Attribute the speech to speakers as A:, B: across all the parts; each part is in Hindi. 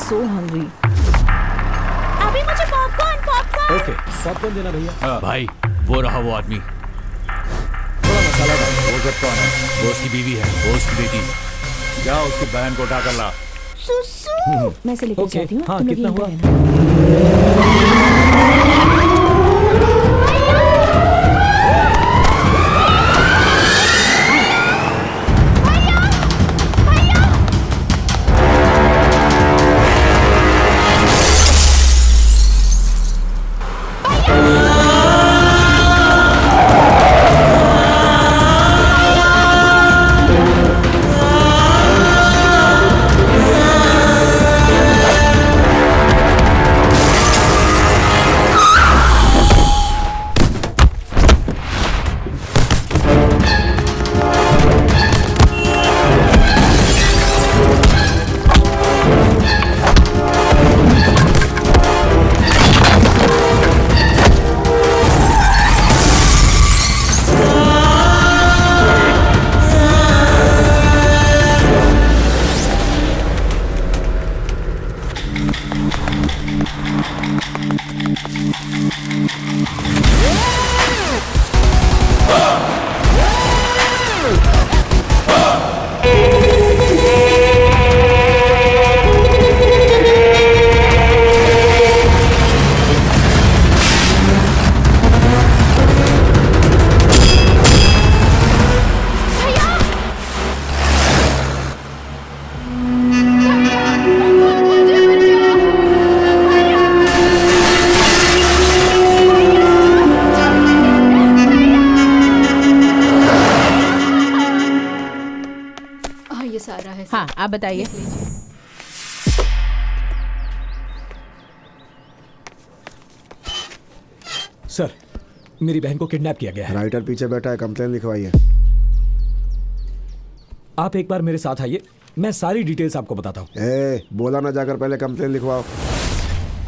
A: so hungry.
B: अभी मुझे पॉपकॉर्न।
C: ओके, पॉपकॉर्न देना भैया।
D: भाई वो रहा वो आदमी।
C: थोड़ा मसाला डाल।
D: वो सब कौन है? वो उसकी बीवी है, वो उसकी बेटी। जा उसकी बहन को उठा कर ला।
B: सुसु।
A: मैं इसे लेकर
C: ओके,
A: जाती हूँ।
C: हाँ,
A: तुम लोग
C: कितना
A: यहीं
C: हुआ?
A: पे रहना।
B: ये सारा है।
A: हाँ, आप बताइए।
C: सर, मेरी बहन को किडनैप किया गया है।
E: राइटर पीछे बैठा है, कंप्लेन लिखवाइए।
C: आप एक बार मेरे साथ आइए, मैं सारी डिटेल्स आपको बताता हूँ।
E: बोला ना, जाकर पहले कंप्लेन लिखवाओ।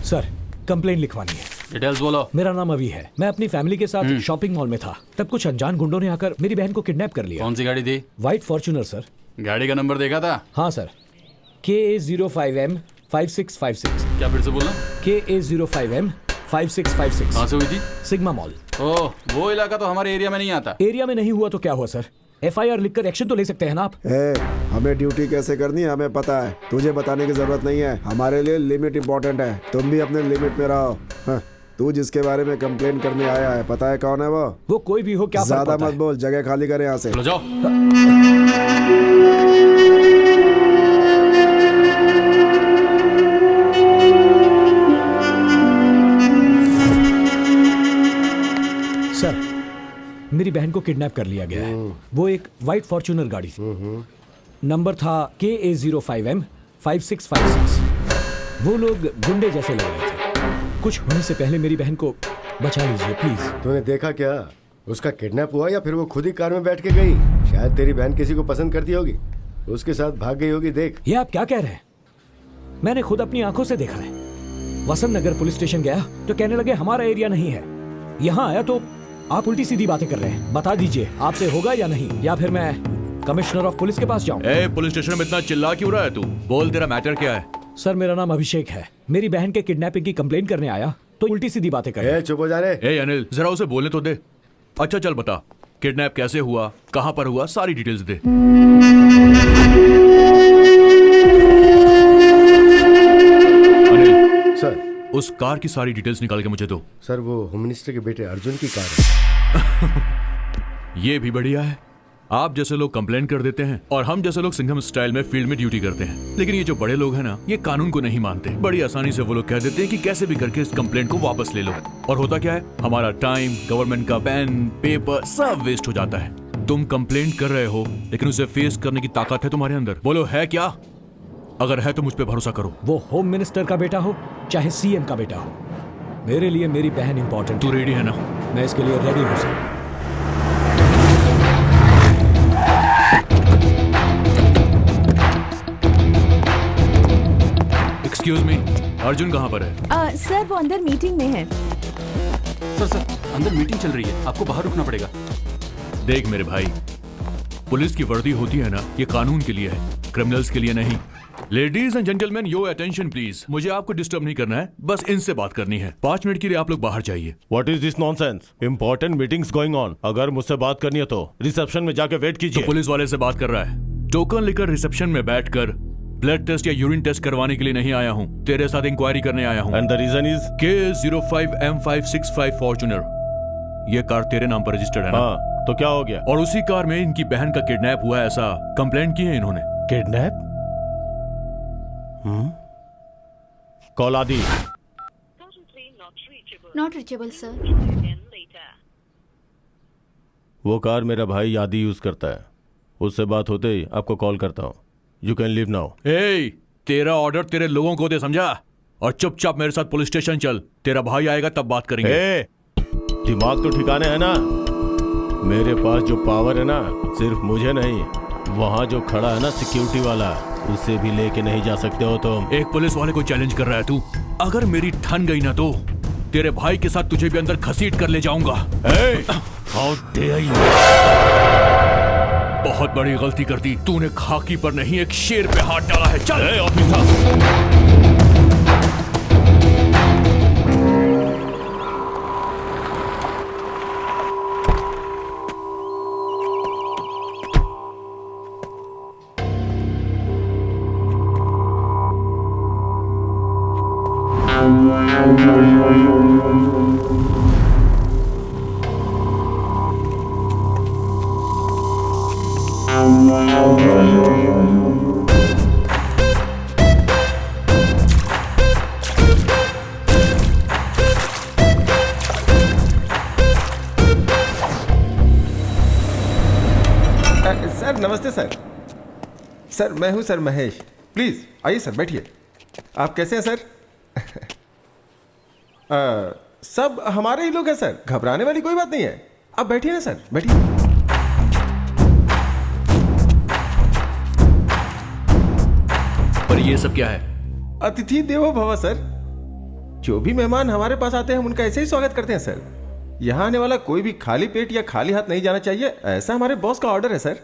C: सर, कंप्लेन लिखवानी है।
D: डिटेल्स बोलो।
C: मेरा नाम अभी है। मैं अपनी फैमिली के साथ शॉपिंग मॉल में था, तब कुछ अनजान गुंडों ने आकर मेरी बहन को किडनैप कर लिया।
D: कौन सी गाड़ी थी?
C: White Fortuner sir.
D: गाड़ी का नंबर देखा था?
C: हाँ सर, KA05M 5656।
D: क्या फिर से बोलना?
C: KA05M 5656।
D: कहाँ से हुई थी?
C: Sigma mall.
D: ओह, वो इलाका तो हमारे एरिया में नहीं आता।
C: एरिया में नहीं हुआ तो क्या हुआ सर? FIR लिखकर एक्शन तो ले सकते हैं ना आप।
E: हमें ड्यूटी कैसे करनी है हमें पता है, तुझे बताने की जरूरत नहीं है। हमारे लिए लिमिट इम्पोर्टेंट है, तुम भी अपने लिमिट में रहो। हाँ, तू जिसके बारे में कंप्लेन करने आया है, पता है कौन है वो?
C: वो कोई भी हो, क्या फर्क
E: ज्यादा
C: पड़ता
E: मत
C: है?
E: बोल, जगह खाली करे यहाँ से।
D: चलो जाओ।
C: सर, मेरी बहन को किडनैप कर लिया गया है। वो एक व्हाइट फॉर्च्यूनर गाड़ी थी। नंबर था KA05M 5656। वो लोग गुंडे जैसे लग रहे थे। कुछ होने से पहले मेरी बहन को बचा लीजिए प्लीज।
F: तूने देखा क्या? उसका किडनैप हुआ या फिर वो खुद ही कार में बैठ के गई? शायद तेरी बहन किसी को पसंद करती होगी, उसके साथ भाग गई होगी। देख।
C: ये आप क्या कह रहे हैं? मैंने खुद अपनी आंखों से देखा है। वसंत नगर पुलिस स्टेशन गया तो कहने लगे हमारा एरिया नहीं है। यहाँ आया तो आप उल्टी सीधी बातें कर रहे हैं। बता दीजिए आपसे होगा या नहीं, या फिर मैं कमिश्नर ऑफ पुलिस के पास जाऊं?
D: पुलिस स्टेशन में इतना चिल्ला क्यों रहा है तू? बोल, तेरा मैटर क्या है?
C: सर, मेरा नाम अभिषेक है। मेरी बहन के किडनैपिंग की कंप्लेन करने आया तो उल्टी सीधी बातें कर रहे हैं।
F: चुप हो जा रे।
D: अनिल, जरा उसे बोलने तो दे। अच्छा चल बता, किडनैप कैसे हुआ, कहाँ पर हुआ, सारी डिटेल्स दे। अनिल
F: सर,
D: उस कार की सारी डिटेल्स निकाल के मुझे दो।
F: सर, वो होम मिनिस्टर के बेटे अर्जुन की कार है।
D: ये भी बढ़िया है। आप जैसे लोग कंप्लेन कर देते हैं और हम जैसे लोग सिंघम स्टाइल में फील्ड में ड्यूटी करते हैं। लेकिन ये जो बड़े लोग हैं ना, ये कानून को नहीं मानते। बड़ी आसानी से वो लोग कह देते हैं कि कैसे भी करके इस कंप्लेंट को वापस ले लो। और होता क्या है, हमारा टाइम, गवर्नमेंट का पेन, पेपर सब वेस्ट हो जाता है। तुम कंप्लेंट कर रहे हो, लेकिन उसे फेस करने की ताकत है तुम्हारे अंदर। बोलो, है क्या? अगर है तो मुझ पे भरोसा करो।
C: वो होम मिनिस्टर का बेटा हो चाहे CM का बेटा हो, मेरे लिए मेरी बहन इंपॉर्टेंट।
D: तू रेडी है ना?
C: मैं इसके लिए रेडी हूँ सर।
D: एक्सक्यूज मी, अर्जुन कहाँ पर है?
A: सर, वो अंदर मीटिंग में है।
D: सर, अंदर मीटिंग चल रही है, आपको बाहर रुकना पड़ेगा। देख मेरे भाई, पुलिस की वर्दी होती है ना, ये कानून के लिए है, क्रिमिनल्स के लिए नहीं। Ladies and gentleman, your attention please. मुझे आपको डिस्टर्ब नहीं करना है, बस इनसे बात करनी है। 5 मिनट के लिए आप लोग बाहर जाइए।
G: What is this nonsense? Important meetings going on. अगर मुझसे बात करनी है तो रिसेप्शन में जाके वेट
D: तो
G: कीजिए।
D: पुलिस वाले से बात कर रहा है। टोकन लेकर रिसेप्शन में बैठकर ब्लड टेस्ट या यूरिन टेस्ट करवाने के लिए नहीं आया हूँ, तेरे साथ इंक्वायरी करने आया हूँ।
G: And the reason is?
D: K05M565 Fortuner, ये कार तेरे नाम पर रजिस्टर्ड है ना?
G: हाँ, तो क्या हो गया?
D: और उसी कार में इनकी बहन का किडनैप हुआ, ऐसा कंप्लेंट की है इन्होंने।
G: किडनैप? कॉल आदि।
B: Not reachable sir.
G: वो कार मेरा भाई यादी यूज करता है, उससे बात होते ही आपको कॉल करता हूँ। You can leave now.
D: ए, तेरा ऑर्डर तेरे लोगों को दे, समझा? और चुपचाप मेरे साथ पुलिस स्टेशन चल, तेरा भाई आएगा तब बात करेंगे।
G: ए, दिमाग तो ठिकाने है ना? मेरे पास जो पावर है ना, सिर्फ मुझे नहीं, वहाँ जो खड़ा है ना सिक्योरिटी वाला, उसे भी लेके नहीं जा सकते हो तुम।
D: एक पुलिस वाले को चैलेंज कर रहा है तू? अगर मेरी ठन गई ना तो तेरे भाई के साथ तुझे भी अंदर घसीट कर ले जाऊंगा।
G: How dare you!
D: बहुत बड़ी गलती कर दी तूने, खाकी पर नहीं एक शेर पे हाथ डाला है। चल
G: ऑफिसर।
H: सर नमस्ते सर। सर मैं हूं सर महेश, प्लीज आइए सर बैठिए। आप कैसे हैं सर? सब हमारे ही लोग हैं सर, घबराने वाली कोई बात नहीं है। आप बैठिए ना सर, बैठिए।
D: पर ये सब क्या है?
H: अतिथि देवो भव सर। जो भी मेहमान हमारे पास आते हैं हम उनका ऐसे ही स्वागत करते हैं सर। यहाँ आने वाला कोई भी खाली पेट या खाली हाथ नहीं जाना चाहिए, ऐसा हमारे बॉस का ऑर्डर है सर।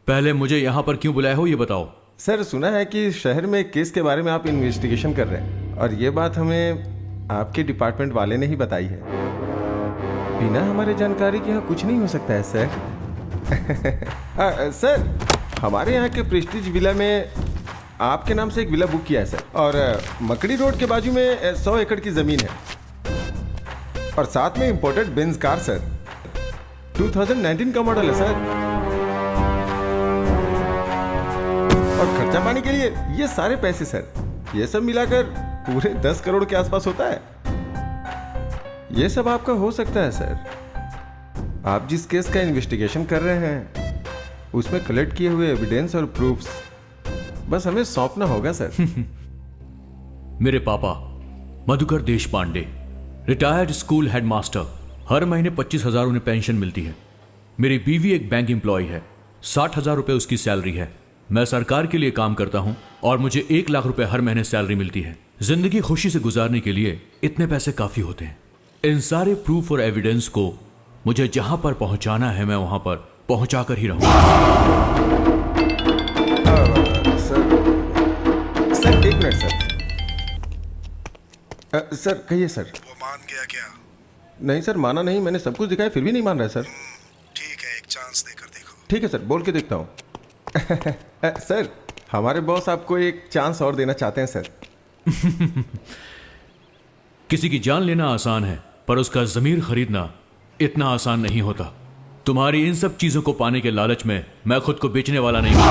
D: पहले मुझे यहाँ पर क्यों बुलाया हो ये बताओ।
H: सर सुना है कि शहर में एक केस के बारे में आप इन्वेस्टिगेशन कर रहे हैं, और ये बात हमें आपके डिपार्टमेंट वाले ने ही बताई है। बिना हमारे जानकारी के यहाँ कुछ नहीं हो सकता है सर। सर हमारे यहाँ के प्रेस्टीज विला में आपके नाम से एक विला बुक किया है सर, और मकड़ी रोड के बाजू में 100 एकड़ की जमीन है, और साथ में इंपोर्टेड बेंज कार सर। 2019 का मॉडल है सर। और खर्चा पानी के लिए ये सारे पैसे सर, ये सब मिलाकर पूरे 10 करोड़ के आसपास होता है। ये सब आपका हो सकता है सर। आप जिस केस का इन्वेस्टिगेशन कर रहे हैं उसमें कलेक्ट किए हुए एविडेंस और प्रूफ्स बस हमें सौंपना होगा सर।
D: मेरे पापा मधुकर देश पांडे, रिटायर्ड स्कूल हेडमास्टर, हर महीने 25,000 उन्हें पेंशन मिलती है। मेरी बीवी एक बैंक एम्प्लॉय है, 60,000 रुपए उसकी सैलरी है। मैं सरकार के लिए काम करता हूं और मुझे 1 लाख रुपए हर महीने सैलरी मिलती है। जिंदगी खुशी से गुजारने के लिए इतने पैसे काफी होते हैं। इन सारे प्रूफ और एविडेंस को मुझे जहां पर पहुंचाना है मैं वहां पर पहुंचा कर ही रहूंगा।
H: सर एक मिनट सर। सर कहिए सर।
I: वो मान गया क्या?
H: नहीं सर माना नहीं, मैंने सब कुछ दिखाया फिर भी नहीं मान रहा है सर।
I: ठीक है, एक चांस देकर देखो।
H: ठीक है सर, बोल के देखता हूँ। सर हमारे बॉस आपको एक चांस और देना चाहते हैं सर।
D: किसी की जान लेना आसान है पर उसका जमीर खरीदना इतना आसान नहीं होता। तुम्हारी इन सब चीजों को पाने के लालच में मैं खुद को बेचने वाला नहीं हूं।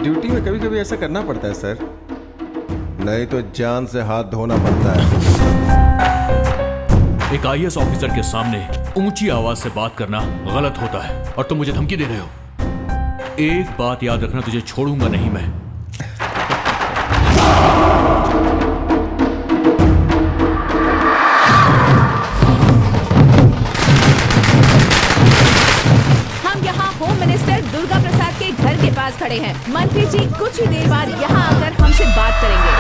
H: ड्यूटी में कभी कभी ऐसा करना पड़ता है सर, नहीं तो जान से हाथ धोना पड़ता है।
D: एक IAS ऑफिसर के सामने ऊंची आवाज से बात करना गलत होता है और तुम मुझे धमकी दे रहे हो। एक बात याद रखना, तुझे छोड़ूंगा नहीं मैं।
A: हम यहाँ होम मिनिस्टर दुर्गा प्रसाद के घर के पास खड़े हैं। मंत्री जी कुछ ही देर बाद यहाँ आकर हमसे बात करेंगे।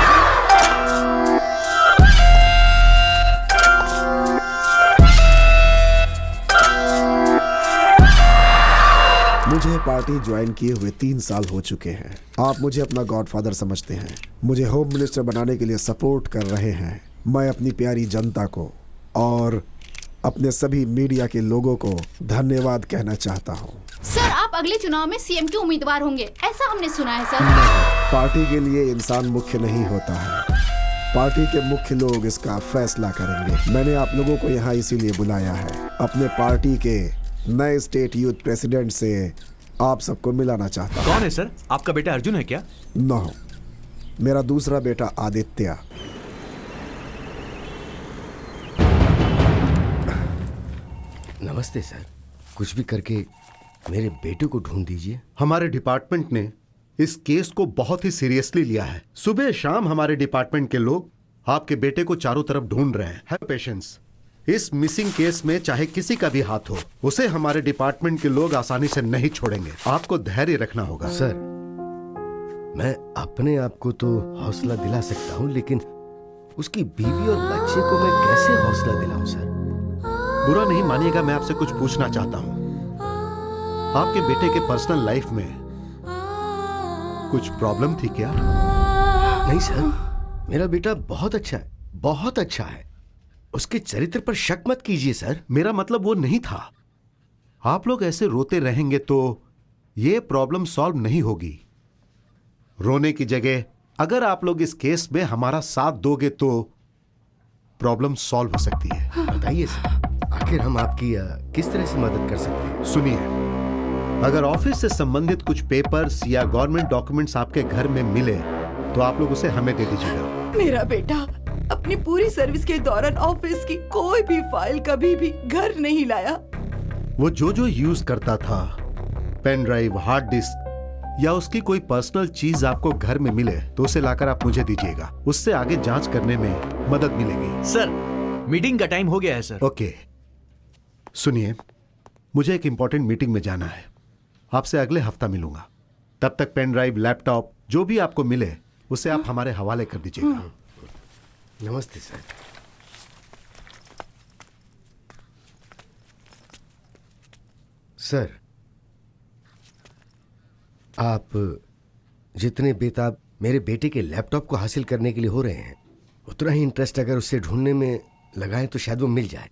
E: मुझे मुझे पार्टी ज्वाइन किए हुए 3 साल हो चुके हैं। आप मुझे अपना गॉडफादर समझते हैं, मुझे होम मिनिस्टर बनाने के लिए सपोर्ट कर रहे हैं। मैं अपनी प्यारी जनता को और अपने सभी मीडिया के लोगों को धन्यवाद कहना चाहता हूँ।
B: सर, आप अगले चुनाव में सीएम के उम्मीदवार होंगे, ऐसा हमने सुना है सर।
E: पार्टी के लिए इंसान मुख्य नहीं होता है, पार्टी के मुख्य लोग इसका फैसला करेंगे। मैंने आप लोगों को यहाँ इसीलिए बुलाया है। अपने पार्टी के नए स्टेट यूथ प्रेसिडेंट से आप सबको मिलाना चाहता हूँ।
D: कौन है सर? आपका बेटा अर्जुन है क्या?
E: नो, मेरा दूसरा बेटा आदित्य।
F: नमस्ते सर, कुछ भी करके मेरे बेटे को ढूंढ दीजिए।
J: हमारे डिपार्टमेंट ने इस केस को बहुत ही सीरियसली लिया है। सुबह शाम हमारे डिपार्टमेंट के लोग आपके बेटे को चारों तरफ ढूंढ रहे हैं। Have patience. इस मिसिंग केस में चाहे किसी का भी हाथ हो, उसे हमारे डिपार्टमेंट के लोग आसानी से नहीं छोड़ेंगे। आपको धैर्य रखना होगा।
F: सर, मैं अपने आप को तो हौसला दिला सकता हूँ, लेकिन उसकी बीवी और बच्चे को मैं कैसे हौसला दिलाऊं सर?
J: बुरा नहीं मानिएगा, मैं आपसे कुछ पूछना चाहता हूँ। आपके बेटे के पर्सनल लाइफ में कुछ प्रॉब्लम थी क्या?
F: नहीं सर, मेरा बेटा बहुत अच्छा है, बहुत अच्छा है। उसके चरित्र पर शक मत कीजिए सर।
J: मेरा मतलब वो नहीं था। आप लोग ऐसे रोते रहेंगे तो ये प्रॉब्लम सॉल्व नहीं होगी। रोने की जगह अगर आप लोग इस केस में हमारा साथ दोगे तो प्रॉब्लम सॉल्व हो सकती है।
F: बताइए सर, आखिर हम आपकी किस तरह से मदद कर सकते हैं?
J: सुनिए, अगर ऑफिस से संबंधित कुछ पेपर्स या गवर्नमेंट डॉक्यूमेंट्स आपके घर में मिले तो आप लोग उसे हमें दे दीजिएगा।
K: मेरा बेटा अपनी पूरी सर्विस के दौरान ऑफिस की कोई भी फाइल कभी भी घर नहीं लाया।
J: वो जो यूज करता था, पेन ड्राइव, हार्ड डिस्क या उसकी कोई पर्सनल चीज आपको घर में मिले तो उसे लाकर आप मुझे दीजिएगा। उससे आगे जांच करने में मदद मिलेगी।
D: सर, मीटिंग का टाइम हो गया है सर।
J: ओके, सुनिए, मुझे एक इंपॉर्टेंट मीटिंग में जाना है। आपसे अगले हफ्ता मिलूंगा। तब तक पेन ड्राइव, लैपटॉप जो भी आपको मिले उसे आप हमारे हवाले कर दीजिएगा।
F: नमस्ते सर। सर, आप जितने बेताब मेरे बेटे के लैपटॉप को हासिल करने के लिए हो रहे हैं, उतना ही इंटरेस्ट अगर उसे ढूंढने में लगाएं तो शायद वो मिल जाए।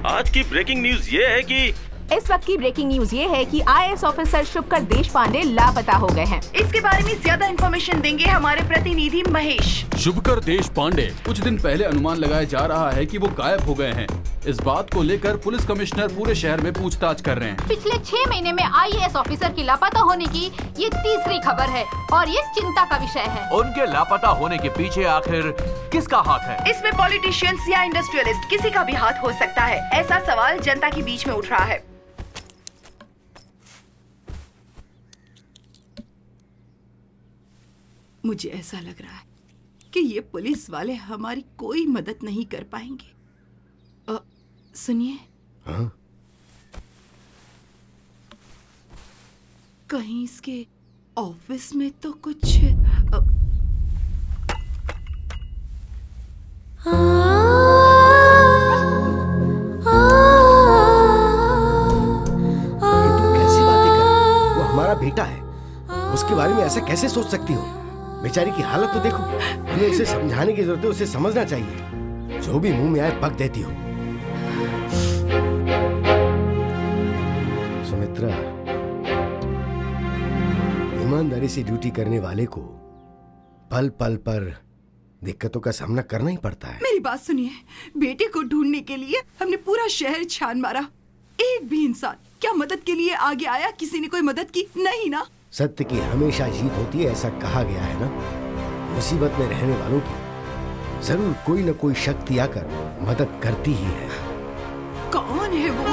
G: आज की ब्रेकिंग न्यूज ये है कि
A: इस वक्त की ब्रेकिंग न्यूज ये है कि आईएएस ऑफिसर शुभकर देशपांडे लापता हो गए हैं।
K: इसके बारे में ज्यादा इन्फॉर्मेशन देंगे हमारे प्रतिनिधि महेश।
L: शुभकर देशपांडे कुछ दिन पहले अनुमान लगाया जा रहा है कि वो गायब हो गए हैं। इस बात को लेकर पुलिस कमिश्नर पूरे शहर में पूछताछ कर रहे हैं।
B: पिछले 6 महीने में आईएएस ऑफिसर की लापता होने की ये तीसरी खबर है और ये चिंता का विषय है।
D: उनके लापता होने के पीछे आखिर किसका हाथ है?
K: इसमें पॉलिटिशियंस या इंडस्ट्रियलिस्ट किसी का भी हाथ हो सकता है। ऐसा सवाल जनता के बीच में उठ रहा है। मुझे ऐसा लग रहा है कि ये पुलिस वाले हमारी कोई मदद नहीं कर पाएंगे। सुनिए,
F: हाँ?
K: कहीं इसके ऑफिस में तो कुछ
F: कैसी बातें कर रही हो? वो हमारा बेटा है, उसके बारे में ऐसा कैसे सोच सकती हो? बेचारी की हालत तो देखो। हमें उसे समझाने की जरूरत है, उसे समझना चाहिए। जो भी मुंह में आए बक देती हो। सुमित्रा, ईमानदारी से ड्यूटी करने वाले को पल पल पर दिक्कतों का सामना करना ही पड़ता है।
K: मेरी बात सुनिए, बेटे को ढूंढने के लिए हमने पूरा शहर छान मारा। एक भी इंसान क्या मदद के लिए आगे आया? किसी ने कोई मदद की? नहीं ना।
F: सत्य की हमेशा जीत होती है, ऐसा कहा गया है ना। मुसीबत में रहने वालों की जरूर कोई न कोई शक्ति आकर मदद करती ही है।
K: कौन है वो?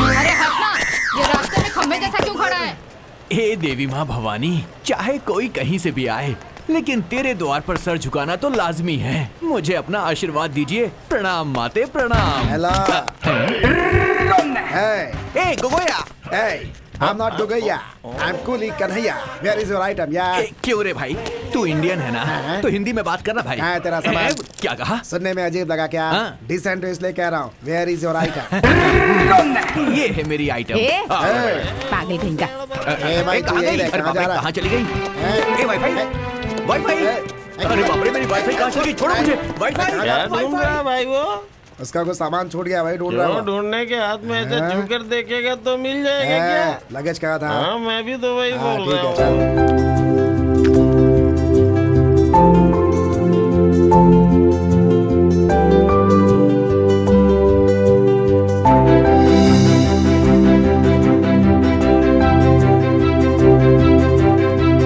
B: अरे हटना, ये रास्ते में खंभे जैसा क्यों खड़ा है?
D: हे देवी माँ भवानी, चाहे कोई कहीं से भी आए, लेकिन तेरे द्वार पर सर झुकाना तो लाजमी है। मुझे अपना आशीर्वाद दीजिए। प्रणाम माते, प्रणाम।
E: हेलो।
D: ए Gogoya.
E: I'm not Gogaya. I'm Kuli Kanhaiya. Where is your item, यार?
D: क्यों रे भाई, तू इंडियन है ना, तो हिंदी में बात करना भाई।
E: हाँ, तेरा सामान।
D: क्या कहा?
E: सुनने में अजीब लगा क्या? डिसेंट इसलिए कह रहा हूँ। Where is your item?
D: ये है मेरी आइटम।
A: पागल कहीं का।
D: कहाँ चली गई? Wifi, wifi. अरे बाप रे, मेरी वाईफाई कहाँ चली गई? छोड़ो मुझे। वाईफाई
F: भाई वो
E: उसका कुछ सामान छूट गया भाई, ढूंढ रहा हूँ।
F: ढूंढने के हाथ में ऐसे छूकर देखेगा तो मिल जाएगा क्या?
E: लगेज कहाँ था?
F: हाँ, मैं भी तो वही बोल रहा हूँ।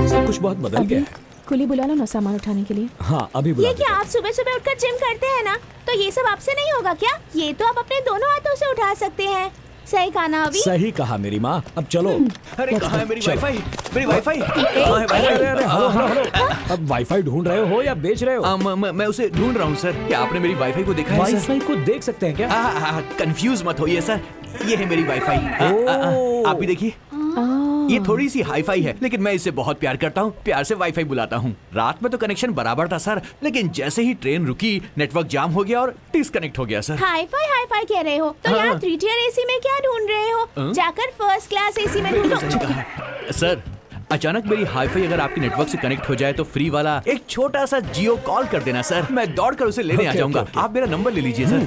C: सब कुछ बहुत बदल गया है।
A: कुली बुला लो ना सामान उठाने के लिए।
C: हाँ, अभी बुला
A: ये क्या आप सुबह सुबह उठकर जिम करते हैं ना, तो ये सब आपसे नहीं होगा क्या? ये तो आप अपने दोनों हाथों से उठा सकते हैं। सही कहा ना अभी?
C: सही कहा मेरी माँ। अब चलो।
D: अरे कहाँ है मेरी वाईफाई? मेरी वाईफाई कहाँ है?
C: अरे हेलो। अब वाईफाई ढूंढ रहे हो या बेच रहे हो?
D: मैं उसे ढूंढ रहा हूँ सर। क्या आपने मेरी वाईफाई को देखा है?
C: वाईफाई को देख सकते हैं क्या?
D: कंफ्यूज मत होइए सर, ये है मेरी वाईफाई। आप भी देखिए, ये थोड़ी सी हाईफाई है, लेकिन मैं इससे बहुत प्यार करता हूँ। प्यार से वाईफाई बुलाता हूँ। रात में तो कनेक्शन बराबर था सर, लेकिन जैसे ही ट्रेन रुकी नेटवर्क जाम हो गया और डिस्कनेक्ट हो गया सर।
A: हाईफाई हाईफाई कह रहे हो तो यहाँ 3 tier AC में क्या ढूंढ रहे हो? जाकर फर्स्ट क्लास AC में ढूंढो।
D: सर, अचानक मेरी हाईफाई अगर आपके नेटवर्क से कनेक्ट हो जाए तो फ्री वाला एक छोटा सा जियो कॉल कर देना सर। मैं दौड़कर उसे लेने आ जाऊंगा। आप मेरा नंबर ले लीजिए सर।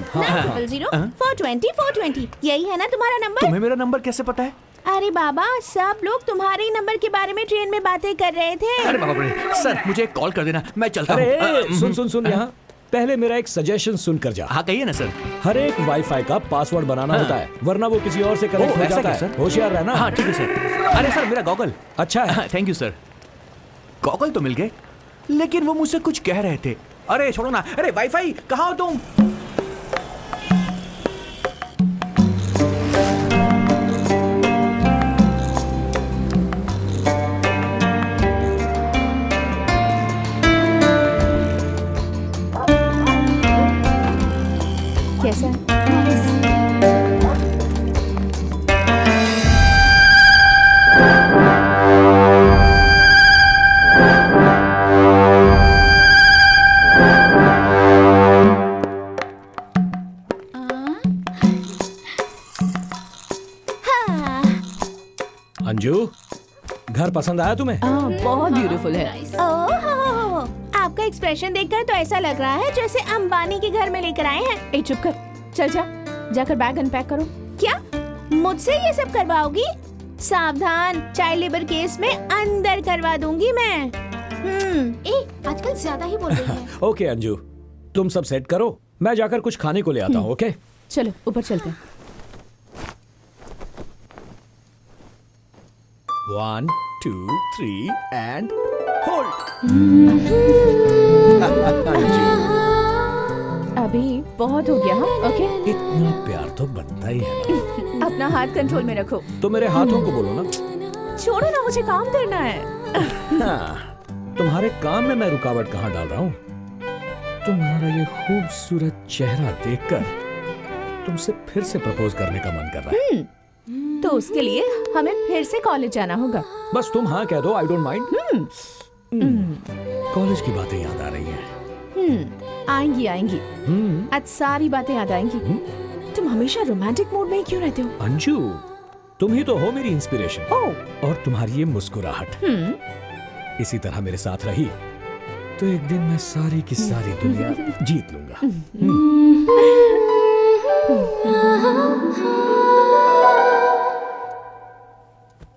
A: 420 यही है ना तुम्हारा नंबर?
D: तुम्हें मेरा नंबर कैसे पता है?
A: अरे बाबा, सब लोग तुम्हारे नंबर के बारे में ट्रेन में बातें कर रहे थे।
D: अरे बाबा रे, सर मुझे एक कॉल कर देना, मैं चलता हूँ।
C: सुन यहाँ। पहले मेरा एक सजेशन सुनकर जा।
D: हाँ कहिए ना सर।
C: हर एक वाईफाई का पासवर्ड बनाना होता है, वरना वो किसी और से कनेक्ट हो जाता है। होशियार रहना।
D: हाँ ठीक है सर। अरे सर मेरा गॉगल।
C: अच्छा है।
D: Thank you sir. गॉगल तो मिल गए, लेकिन वो मुझसे कुछ कह रहे थे। अरे छोड़ो ना। अरे वाईफाई कहाँ हो तुम?
A: कैसा है?
C: अंजू, घर पसंद आया तुम्हें?
A: बहुत ब्यूटीफुल है। ओह, आपका एक्सप्रेशन देखकर तो ऐसा लग रहा है जैसे अंबानी के घर में लेकर आए हैं। ए चुप कर, चल जा, जाकर बैग अनपैक करो। क्या मुझसे ये सब करवाओगी? सावधान, चाइल्ड लेबर केस में अंदर करवा दूंगी मैं।
B: आजकल ज्यादा ही बोल रही है।
C: ओके अंजू, तुम सब सेट करो, मैं जाकर कुछ खाने को ले आता हूँ। ओके
A: चलो ऊपर चलते हैं।
C: 1 2 3 एंड होल्ड।
A: अभी बहुत हो गया। ओके,
C: इतना प्यार तो बनता ही है ना।
A: अपना हाथ कंट्रोल में रखो।
C: तो मेरे हाथों को बोलो ना।
A: छोड़ो ना, मुझे काम करना है।
C: हाँ, तुम्हारे काम में मैं रुकावट कहाँ डाल रहा हूँ? तुम्हारा ये खूबसूरत चेहरा देखकर तुमसे फिर से प्रपोज करने का मन कर रहा है।
A: तो उसके लिए हमें फिर से कॉलेज जाना होगा।
C: बस तुम हाँ कह दो, आई डोंट माइंड। कॉलेज की बातें याद आ रही हैं।
A: आएंगी आएंगी। आज सारी बातें याद आएंगी। तुम हमेशा रोमांटिक मूड में ही क्यों रहते हो?
C: अंजू, तुम ही तो हो मेरी इंस्पिरेशन। और तुम्हारी ये मुस्कुराहट इसी तरह मेरे साथ रही तो एक दिन मैं सारी की सारी दुनिया जीत लूंगा।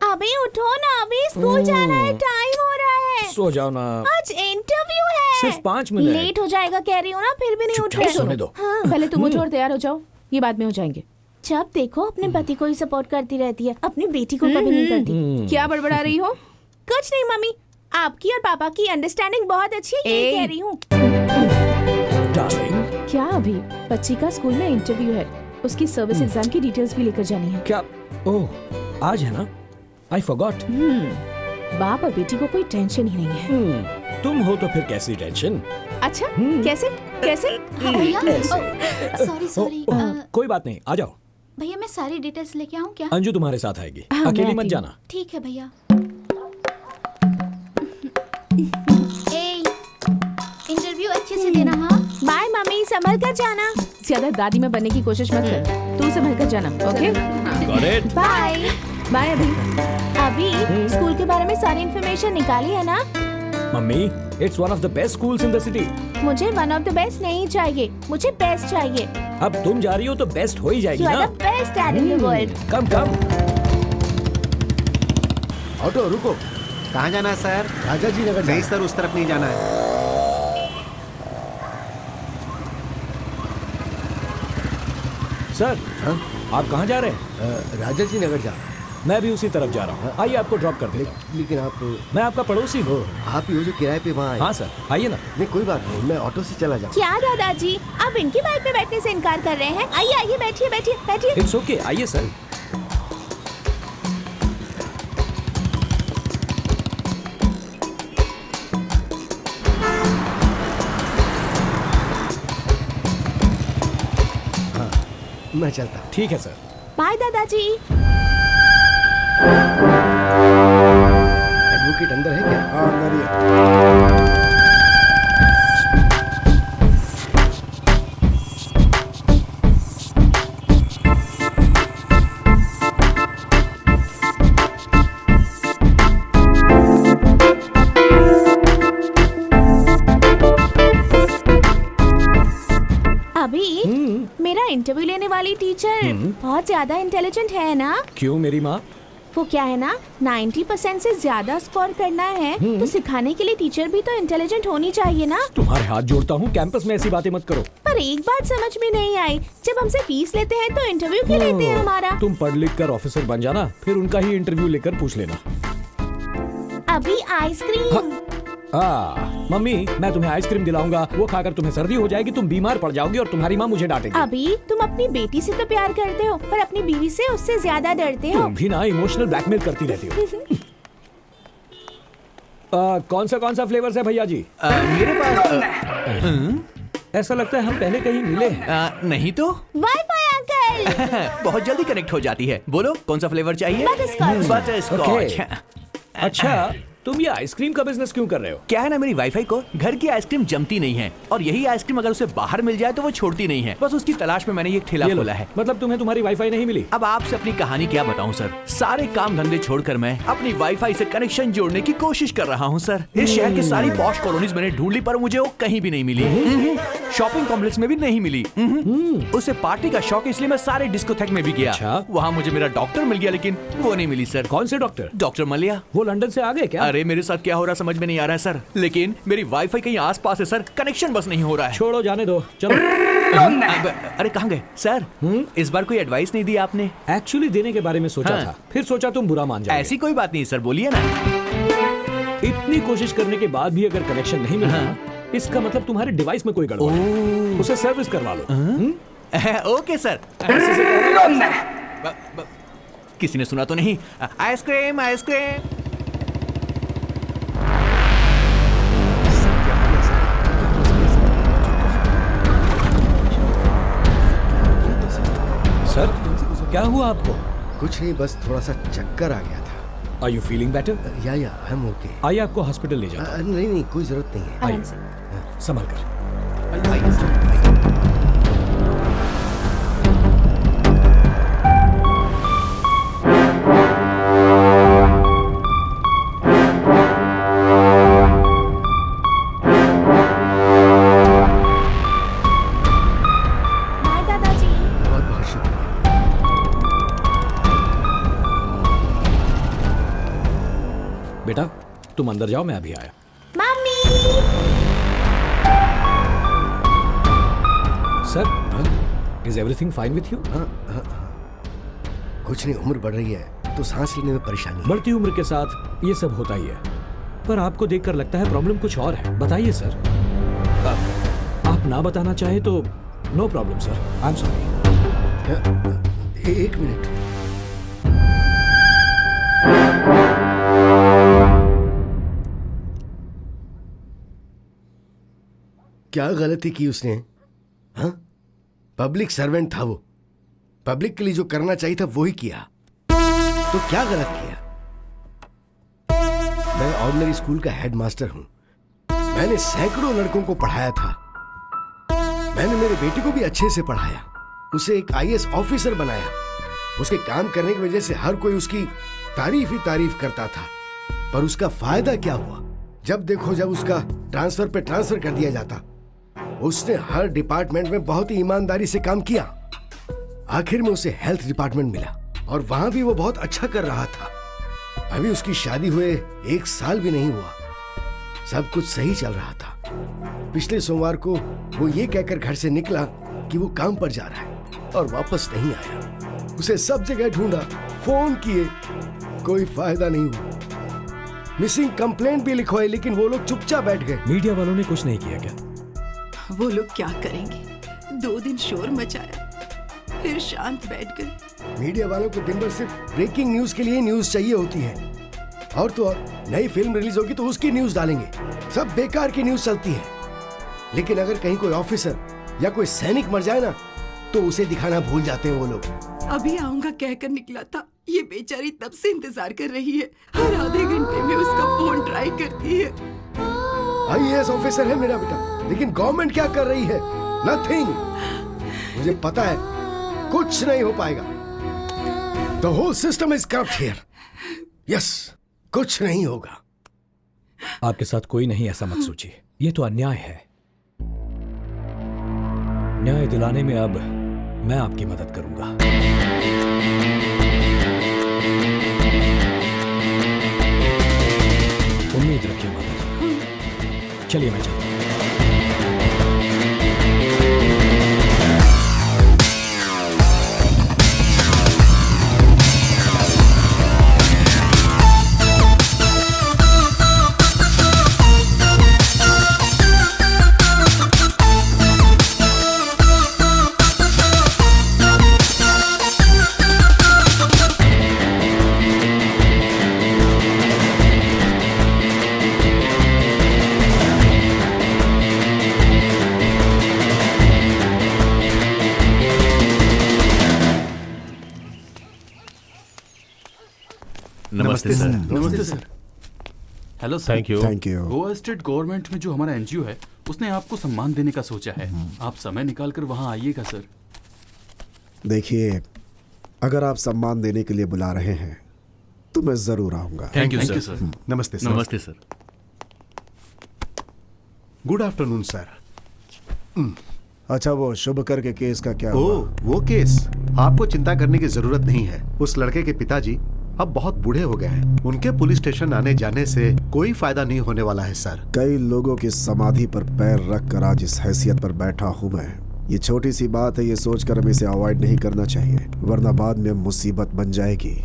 A: अभी उठो ना, अभी स्कूल जाना है, टाइम हो रहा है।
C: सो जाओ ना,
A: आज इंटरव्यू है।
C: सिर्फ 5 मिनट।
A: लेट हो जाएगा कह रही हूँ ना, फिर भी नहीं उठ रहे।
C: सोने दो।
A: हाँ, पहले तुम उठो और तैयार हो जाओ, ये बाद में हो जाएंगे। जब देखो अपने पति को ही सपोर्ट करती रहती है, अपनी बेटी को कभी नहीं करती। क्या बड़बड़ा रही हो? कुछ नहीं मम्मी, आपकी और पापा की अंडरस्टैंडिंग बहुत अच्छी है, ये कह रही हूँ। क्या अभी बच्ची का स्कूल में इंटरव्यू है, उसकी सर्विस एग्जाम की डिटेल्स भी लेकर जानी है।
C: क्या? ओह, आज है ना? I forgot.
A: बाप और बेटी को कोई टेंशन ही नहीं है।
C: तुम हो तो फिर कैसी टेंशन?
A: अच्छा कैसे कैसे?
B: भैया
C: ऐसे।
B: सॉरी सॉरी
C: कोई बात नहीं, आ जाओ।
B: भैया मैं सारी डिटेल्स लेके आऊँ क्या?
C: अंजू तुम्हारे साथ आएगी,
A: हाँ, मैं
C: अकेली मत
A: आती हूँ।
C: जाना।
B: ठीक है भैया। इंटरव्यू अच्छे से देना। हाँ
A: बाय मम्मी, संभल कर जाना। ज्यादा दादी में बनने की कोशिश मत कर, तू संभल कर जाना। Okay
C: Got it?
A: Bye bye. अभी स्कूल के बारे में सारी इन्फॉर्मेशन निकाली है ना?
C: Mummy, it's one of the best schools in the city.
A: मुझे वन ऑफ द बेस्ट नहीं चाहिए, मुझे बेस्ट चाहिए।
C: अब तुम जा रही हो तो बेस्ट हो ही जाएगी
A: यू
C: ना।
A: Are the best dad in the world.
C: Come come.
F: Auto रुको।
J: कहाँ जाना है सर?
F: राजा जी नगर
J: नहीं सर, उस तरफ नहीं जाना है।
C: सर आप कहाँ जा रहे हैं?
F: राजा जी नगर जा।
C: मैं भी उसी तरफ जा रहा हूँ, आइए आपको ड्रॉप कर देता हूँ।
F: लेकिन आप
C: मैं आपका पड़ोसी हूँ।
F: आप ही हो जो किराए पे वहाँ आए।
C: हाँ सर, आइए ना।
F: नहीं कोई बात नहीं, मैं ऑटो से चला जाऊँ।
A: क्या दादाजी, आप इनकी बाइक पे बैठने से इनकार कर रहे हैं? आइए आइए, बैठिए बैठिए बैठिए।
C: इट्स ओके, आइए सर।
F: मैं चलता हूँ।
C: ठीक है सर।
A: बाय दादाजी।
F: एडवोकेट अंदर है क्या?
E: हाँ अंदर ही है।
A: अभी मेरा इंटरव्यू लेने वाली टीचर बहुत ज्यादा इंटेलिजेंट है ना?
C: क्यों मेरी माँ?
A: वो क्या है ना, 90% से ज्यादा स्कोर करना है तो सिखाने के लिए टीचर भी तो इंटेलिजेंट होनी चाहिए ना।
C: तुम्हारे हाथ जोड़ता हूँ, कैंपस में ऐसी बातें मत करो।
A: पर एक बात समझ में नहीं आई, जब हमसे फीस लेते हैं तो इंटरव्यू क्यों लेते हैं हमारा?
C: तुम पढ़ लिख कर ऑफिसर बन जाना, फिर उनका ही इंटरव्यू लेकर पूछ लेना।
A: अभी आइसक्रीम।
C: मम्मी, मैं तुम्हें आइसक्रीम दिलाऊंगा, वो खाकर तुम्हें सर्दी हो जाएगी, तुम बीमार पड़ जाओगी और तुम्हारी माँ मुझे डांटेगी।
A: अभी तुम अपनी बेटी से तो प्यार करते हो, पर अपनी बीवी से उससे ज्यादा डरते हो।
C: तुम भी ना इमोशनल ब्लैकमेल करती रहती हो। कौन सा फ्लेवर्स है भैया जी?
M: मेरे पास
C: ऐसा लगता है हम पहले कहीं मिले हैं।
M: नहीं तो
A: वाईफाई अंकल।
M: बहुत जल्दी कनेक्ट हो जाती है। बोलो कौन सा फ्लेवर चाहिए?
A: बटरस्कॉच।
M: बटरस्कॉच।
C: अच्छा, तुम ये आइसक्रीम का बिजनेस क्यों कर रहे हो?
M: क्या है ना, मेरी वाईफाई को घर की आइसक्रीम जमती नहीं है और यही आइसक्रीम अगर उसे बाहर मिल जाए तो वो छोड़ती नहीं है। बस उसकी तलाश में मैंने ये ठेला खोला है।
C: मतलब तुम्हें तुम्हारी वाईफाई नहीं मिली?
M: अब आपसे अपनी कहानी क्या बताऊं सर। सारे काम धंधे छोड़कर मैं अपनी वाईफाई से कनेक्शन जोड़ने की कोशिश कर रहा हूं सर। इस शहर की सारी पॉश कॉलोनीज मैंने ढूंढ ली पर मुझे वो कहीं भी नहीं मिली। शॉपिंग कॉम्प्लेक्स में भी नहीं मिली। उसे पार्टी का शौक इसलिए मैं सारे डिस्कोथेक में भी गया।
C: अच्छा?
M: वहाँ मुझे मेरा डॉक्टर मिल गया लेकिन वो नहीं मिली सर।
C: कौन से डॉक्टर?
M: डॉक्टर मलिया।
C: वो लंदन से आ गए क्या?
M: अरे मेरे साथ क्या हो रहा समझ में नहीं आ रहा है सर, लेकिन मेरी वाईफाई कहीं आसपास है सर, कनेक्शन बस नहीं हो रहा है।
C: छोड़ो, जाने दो, चलो।
M: अरे कहाँ गए सर? इस बार कोई एडवाइस नहीं दी आपने?
C: एक्चुअली देने के बारे में सोचा
M: हाँ।
C: था, फिर सोचा तुम बुरा मान जाओगे।
M: ऐसी कोई बात नहीं सर, बोलिए ना।
C: इतनी कोशिश करने के बाद भी अगर कनेक्शन नहीं मिला ना, इसका मतलब तुम्हारे डिवाइस में कोई गड़बड़ है। उसे सर्विस करवा लो।
M: Okay sir. किसी ने सुना तो नहीं? Ice cream ice cream.
C: सर, क्या हुआ आपको?
F: कुछ नहीं, बस थोड़ा सा चक्कर आ गया था।
C: Are you feeling better?
F: या आई एम ओके।
C: आइए आपको हॉस्पिटल ले जाता हूं।
F: नहीं कोई जरूरत नहीं है।
C: आइए, संभल कर।
A: बाय दादाजी।
F: बहुत बहुत शुक्रिया।
C: बेटा, तुम अंदर जाओ, मैं अभी आया।
A: Mummy.
C: Sir, is everything fine with you?
F: कुछ नहीं, उम्र बढ़ रही है तो सांस लेने में परेशानी है।
C: बढ़ती उम्र के साथ ये सब होता ही है, पर आपको देखकर लगता है प्रॉब्लम कुछ और है। बताइए सर। आप ना बताना चाहे तो no problem sir, I am sorry.
F: एक मिनट। क्या गलती की उसने? हाँ, पब्लिक सर्वेंट था वो। पब्लिक के लिए जो करना चाहिए था वो ही किया। तो क्या गलत किया? मैं ऑर्डिनरी स्कूल का हेडमास्टर हूं। मैंने सैकड़ों लड़कों को पढ़ाया था। मैंने मेरे बेटे को भी अच्छे से पढ़ाया, उसे एक आईएएस ऑफिसर बनाया। उसके काम करने की वजह से हर कोई उसकी तारीफ ही तारीफ करता था। पर उसका फायदा क्या हुआ? जब देखो जब उसका ट्रांसफर पे ट्रांसफर कर दिया जाता। उसने हर डिपार्टमेंट में बहुत ही ईमानदारी से काम किया। आखिर में उसे हेल्थ डिपार्टमेंट मिला और वहां भी वो बहुत अच्छा कर रहा था। अभी उसकी शादी हुए 1 साल भी नहीं हुआ, सब कुछ सही चल रहा था। पिछले सोमवार को वो ये कहकर घर से निकला कि वो काम पर जा रहा है और वापस नहीं आया। उसे सब जगह ढूंढा, फोन किए, कोई फायदा नहीं हुआ। मिसिंग कंप्लेंट भी लिखवाई लेकिन वो लोग चुपचाप बैठ गए।
C: मीडिया वालों ने कुछ नहीं किया क्या?
K: वो लोग क्या करेंगे? 2 दिन शोर मचाया, फिर शांत बैठ गए।
F: मीडिया वालों को दिन भर सिर्फ ब्रेकिंग न्यूज के लिए न्यूज चाहिए होती है। और तो और नई फिल्म रिलीज होगी तो उसकी न्यूज डालेंगे। सब बेकार की न्यूज चलती है। लेकिन अगर कहीं कोई ऑफिसर या कोई सैनिक मर जाए ना तो उसे दिखाना भूल जाते हैं वो लोग।
K: अभी आऊंगा कहकर निकला था, ये बेचारी तब से इंतजार कर रही है। हर आधे घंटे में उसका फोन ट्राई करती है।
F: आईएएस ऑफिसर है मेरा बेटा, लेकिन गवर्नमेंट क्या कर रही है? नथिंग। मुझे पता है कुछ नहीं हो पाएगा। The whole system is corrupt here. Yes, कुछ नहीं होगा।
C: आपके साथ कोई नहीं ऐसा मत सोचिए, ये तो अन्याय है। न्याय दिलाने में अब मैं आपकी मदद करूंगा। उम्मीद रखिए मदद। चलिए मैं चलता हूं।
D: नमस्ते सर।
L: नमस्ते sir. Hello sir.
G: Thank you.
E: Thank you.
L: Goa state government में जो हमारा एनजीओ है उसने आपको सम्मान देने का सोचा है। आप समय निकाल कर वहाँ आइएगा सर।
E: देखिए, अगर आप सम्मान देने के लिए बुला रहे हैं तो मैं जरूर आऊंगा।
D: Thank you sir.
J: नमस्ते सर।
D: नमस्ते सर।
J: Good afternoon sir.
E: अच्छा, वो शुभकर के केस का क्या
J: ओ,
E: हुआ?
J: वो केस आपको चिंता करने की जरूरत नहीं है। उस लड़के के पिताजी अब बहुत बूढ़े हो गए हैं। उनके पुलिस स्टेशन आने जाने से कोई फायदा नहीं होने वाला है सर।
E: कई लोगों की समाधि पर पैर रख कर आज इस हैसियत पर बैठा हूँ मैं। ये छोटी सी बात है, ये सोचकर हमें इसे अवॉइड नहीं करना चाहिए, वरना बाद में मुसीबत बन जाएगी।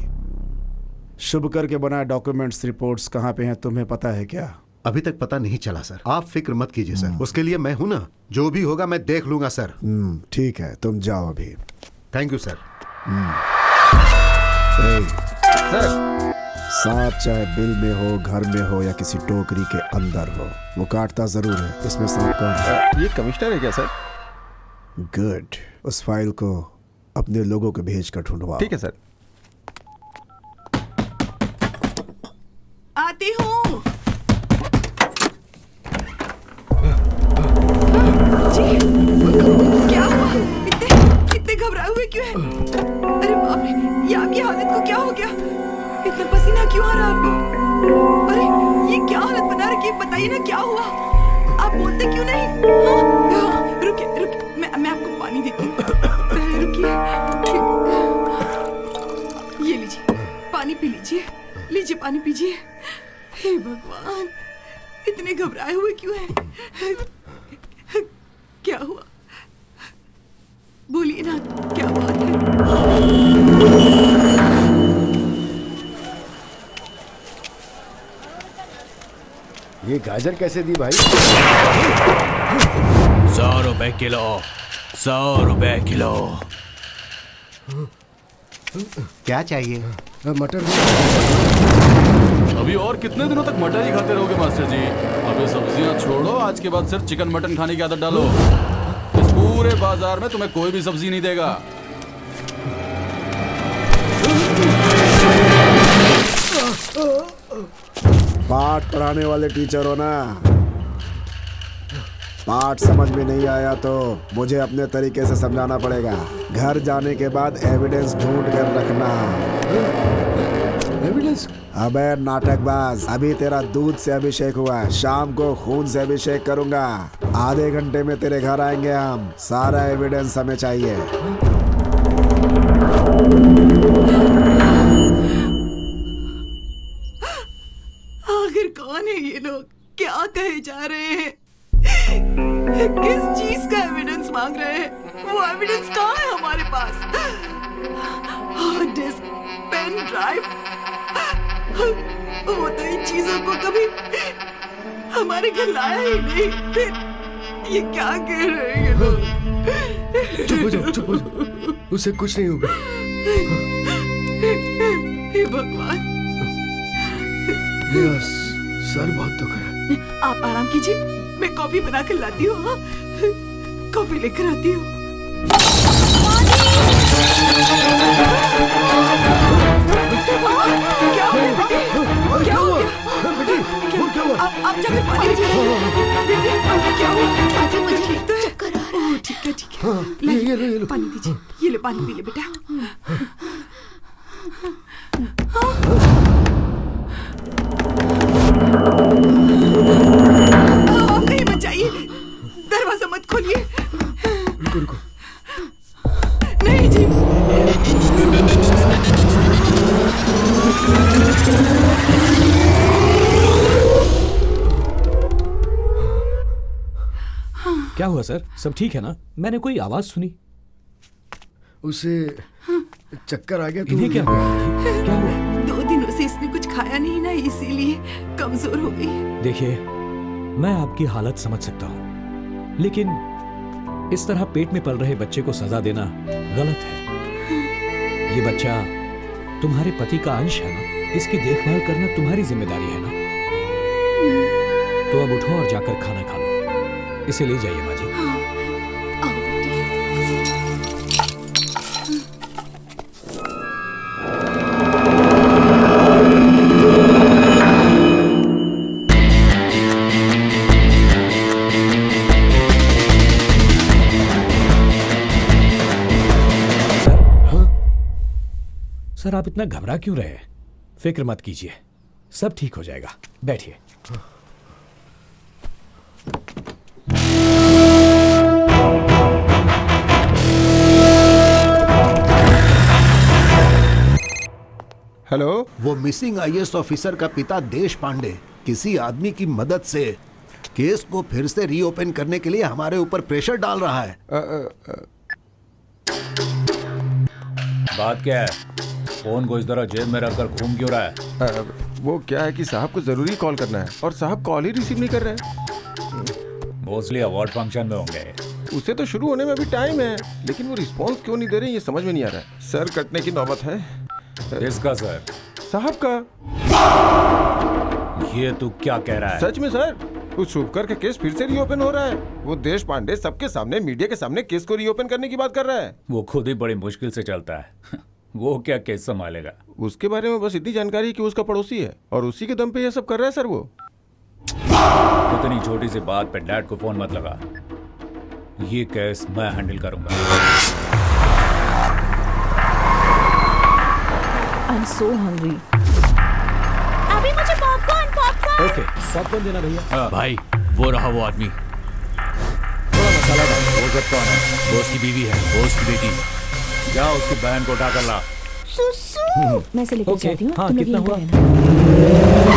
E: शुभकर के बनाए डॉक्यूमेंट्स रिपोर्ट्स कहाँ पे हैं तुम्हें पता है क्या?
J: अभी तक पता नहीं चला सर। आप फिक्र मत कीजिए सर, उसके लिए मैं हूं ना। जो भी होगा मैं देख लूंगा सर।
E: ठीक है, तुम जाओ अभी।
J: Thank you sir.
E: सर, सांप चाहे बिल में हो, घर में हो या किसी टोकरी के अंदर हो, वो काटता जरूर है। इसमें सांप कौन है?
H: ये कमिश्नर है क्या सर?
E: गुड। उस फाइल को अपने लोगों को भेज कर ढूंढवाओ।
H: ठीक है सर।
K: आती हूँ। जी, क्या हुआ? इतने घबराए हुए क्यों हैं? अरे बाप रे, ये आपकी हालत को क्या हो गया? इतना पसीना क्यों आ रहा है आपको? अरे ये क्या हालत बना रखी है? बताइए ना क्या हुआ? आप बोलते क्यों नहीं? हाँ, रुकिए, मैं आपको पानी देती हूँ। पहले रुकिए। ये लीजिए, पानी पी लीजिए। लीजिए पानी पीजिए। हे भगवान, इतने घबराए हुए क्यों हैं? क्या हुआ? बोलिए ना, क्या बात है?
F: ये गाजर कैसे दी भाई?
M: 100 रुपए किलो। 100 रुपए किलो।
J: क्या चाहिए?
F: मटर।
L: अभी और कितने दिनों तक मटर ही खाते रहोगे मास्टर जी? अबे सब्जियां छोड़ो, आज के बाद सिर्फ चिकन मटन खाने की आदत डालो। इस पूरे बाजार में तुम्हें कोई भी सब्जी नहीं देगा।
E: पाठ पढ़ाने वाले टीचर हो ना, पाठ समझ में नहीं आया तो मुझे अपने तरीके से समझाना पड़ेगा। घर जाने के बाद एविडेंस ढूंढ कर रखना।
F: एविडेंस?
E: अबे नाटकबाज, अभी तेरा दूध से अभिषेक हुआ है, शाम को खून से अभिषेक करूंगा। आधे घंटे में तेरे घर आएंगे हम, सारा एविडेंस हमें चाहिए।
K: आखिर कौन है ये लोग? क्या कहे जा रहे हैं? किस चीज का एविडेंस मांग रहे हैं? वो एविडेंस कहाँ है हमारे पास? हार्ड डिस्क, पेन ड्राइव, वो तो इन चीजों को कभी हमारे घर लाया ही नहीं। फिर ये क्या कह रहे हैं ये लोग?
F: चुप हो जाओ, चुप हो जाओ, उससे कुछ नहीं होगा।
K: हे भगवान,
F: मेरा सर बहुत दुख रहा है।
K: आप आराम कीजिए, मैं कॉफी बना कर लाती हूँ। हाँ, कॉफी लेकर आती हूँ। क्या हो गया बेटी? क्या हो गया बेटी? आप जाकर पानी लीजिए। बेटी, क्या हुआ? आजी, मुझे चक्कर आ रहा है। ठीक है, ठीक है। ले लो पानी दीजिए। ये ले पानी पी ले बेटा। आप नहीं बचाइए, दरवाजा मत खोलिए।
F: रुको रुको।
K: नहीं जी।
C: क्या हुआ सर? सब ठीक है ना? मैंने कोई आवाज सुनी।
F: उसे चक्कर आ गया।
C: इन्हें क्या हुआ? क्या हुआ?
K: 2 दिनों से इसने कुछ खाया नहीं ना, इसीलिए कमजोर हो गई।
C: देखिए, मैं आपकी हालत समझ सकता हूँ, लेकिन इस तरह पेट में पल रहे बच्चे को सजा देना गलत है। ये बच्चा तुम्हारे पति का अंश है ना, इसकी देखभाल करना तुम्हारी जिम्मेदारी है ना। तो अब उठो और जाकर खाना खा लो। इसे ले जाइए माँ जी। सर, आप इतना घबरा क्यों रहे हैं? फिक्र मत कीजिए, सब ठीक हो जाएगा। बैठिए।
J: हेलो, वो मिसिंग आईएएस ऑफिसर का पिता देश पांडे किसी आदमी की मदद से केस को फिर से रीओपन करने के लिए हमारे ऊपर प्रेशर डाल रहा है।
N: बात क्या है? फोन को इस तरह जेब में रखकर घूम क्यों रहा है?
H: वो क्या है कि साहब को जरूरी कॉल करना है और साहब कॉल ही रिसीव नहीं कर रहे हैं।
N: मोस्टली अवार्ड फंक्शन में होंगे।
H: उसे तो शुरू होने में भी टाइम है, लेकिन वो रिस्पांस क्यों नहीं दे रहे ये समझ में नहीं आ रहा है। सर कटने की नौबत है।
N: किसका सर?
H: साहब का।
N: ये तू क्या कह रहा है?
H: सच में सर, उस शुभकर का केस फिर से रीओपन हो रहा है। वो देश पांडे सबके सामने, मीडिया के सामने केस को रीओपन करने की बात कर रहा है।
N: वो खुद ही बड़ी मुश्किल से चलता है। वो क्या केस संभालेगा?
H: उसके बारे में बस इतनी जानकारी है कि उसका पड़ोसी है और उसी के दम पे ये सब कर रहा है सर। वो
N: इतनी छोटी सी बात पे डैड को फोन मत लगा। ये केस मैं हैंडल करूंगा।
A: I'm so hungry. अभी मुझे पॉपकॉर्न।
C: ओके, पॉपकॉर्न देना भैया।
D: भाई, वो रहा वो आदमी।
C: थोड़ा मसाला डाल।
N: वो सब कौन है?
D: वो उसकी बीवी है, वो उसकी बेटी।
N: जा उसकी बहन को उठाकर ला।
A: सुसु। मैं से लेकर जाती हूँ।
C: हाँ,
A: तुम लोग
C: कितना
A: यहीं
C: हुआ?
A: पे रहना।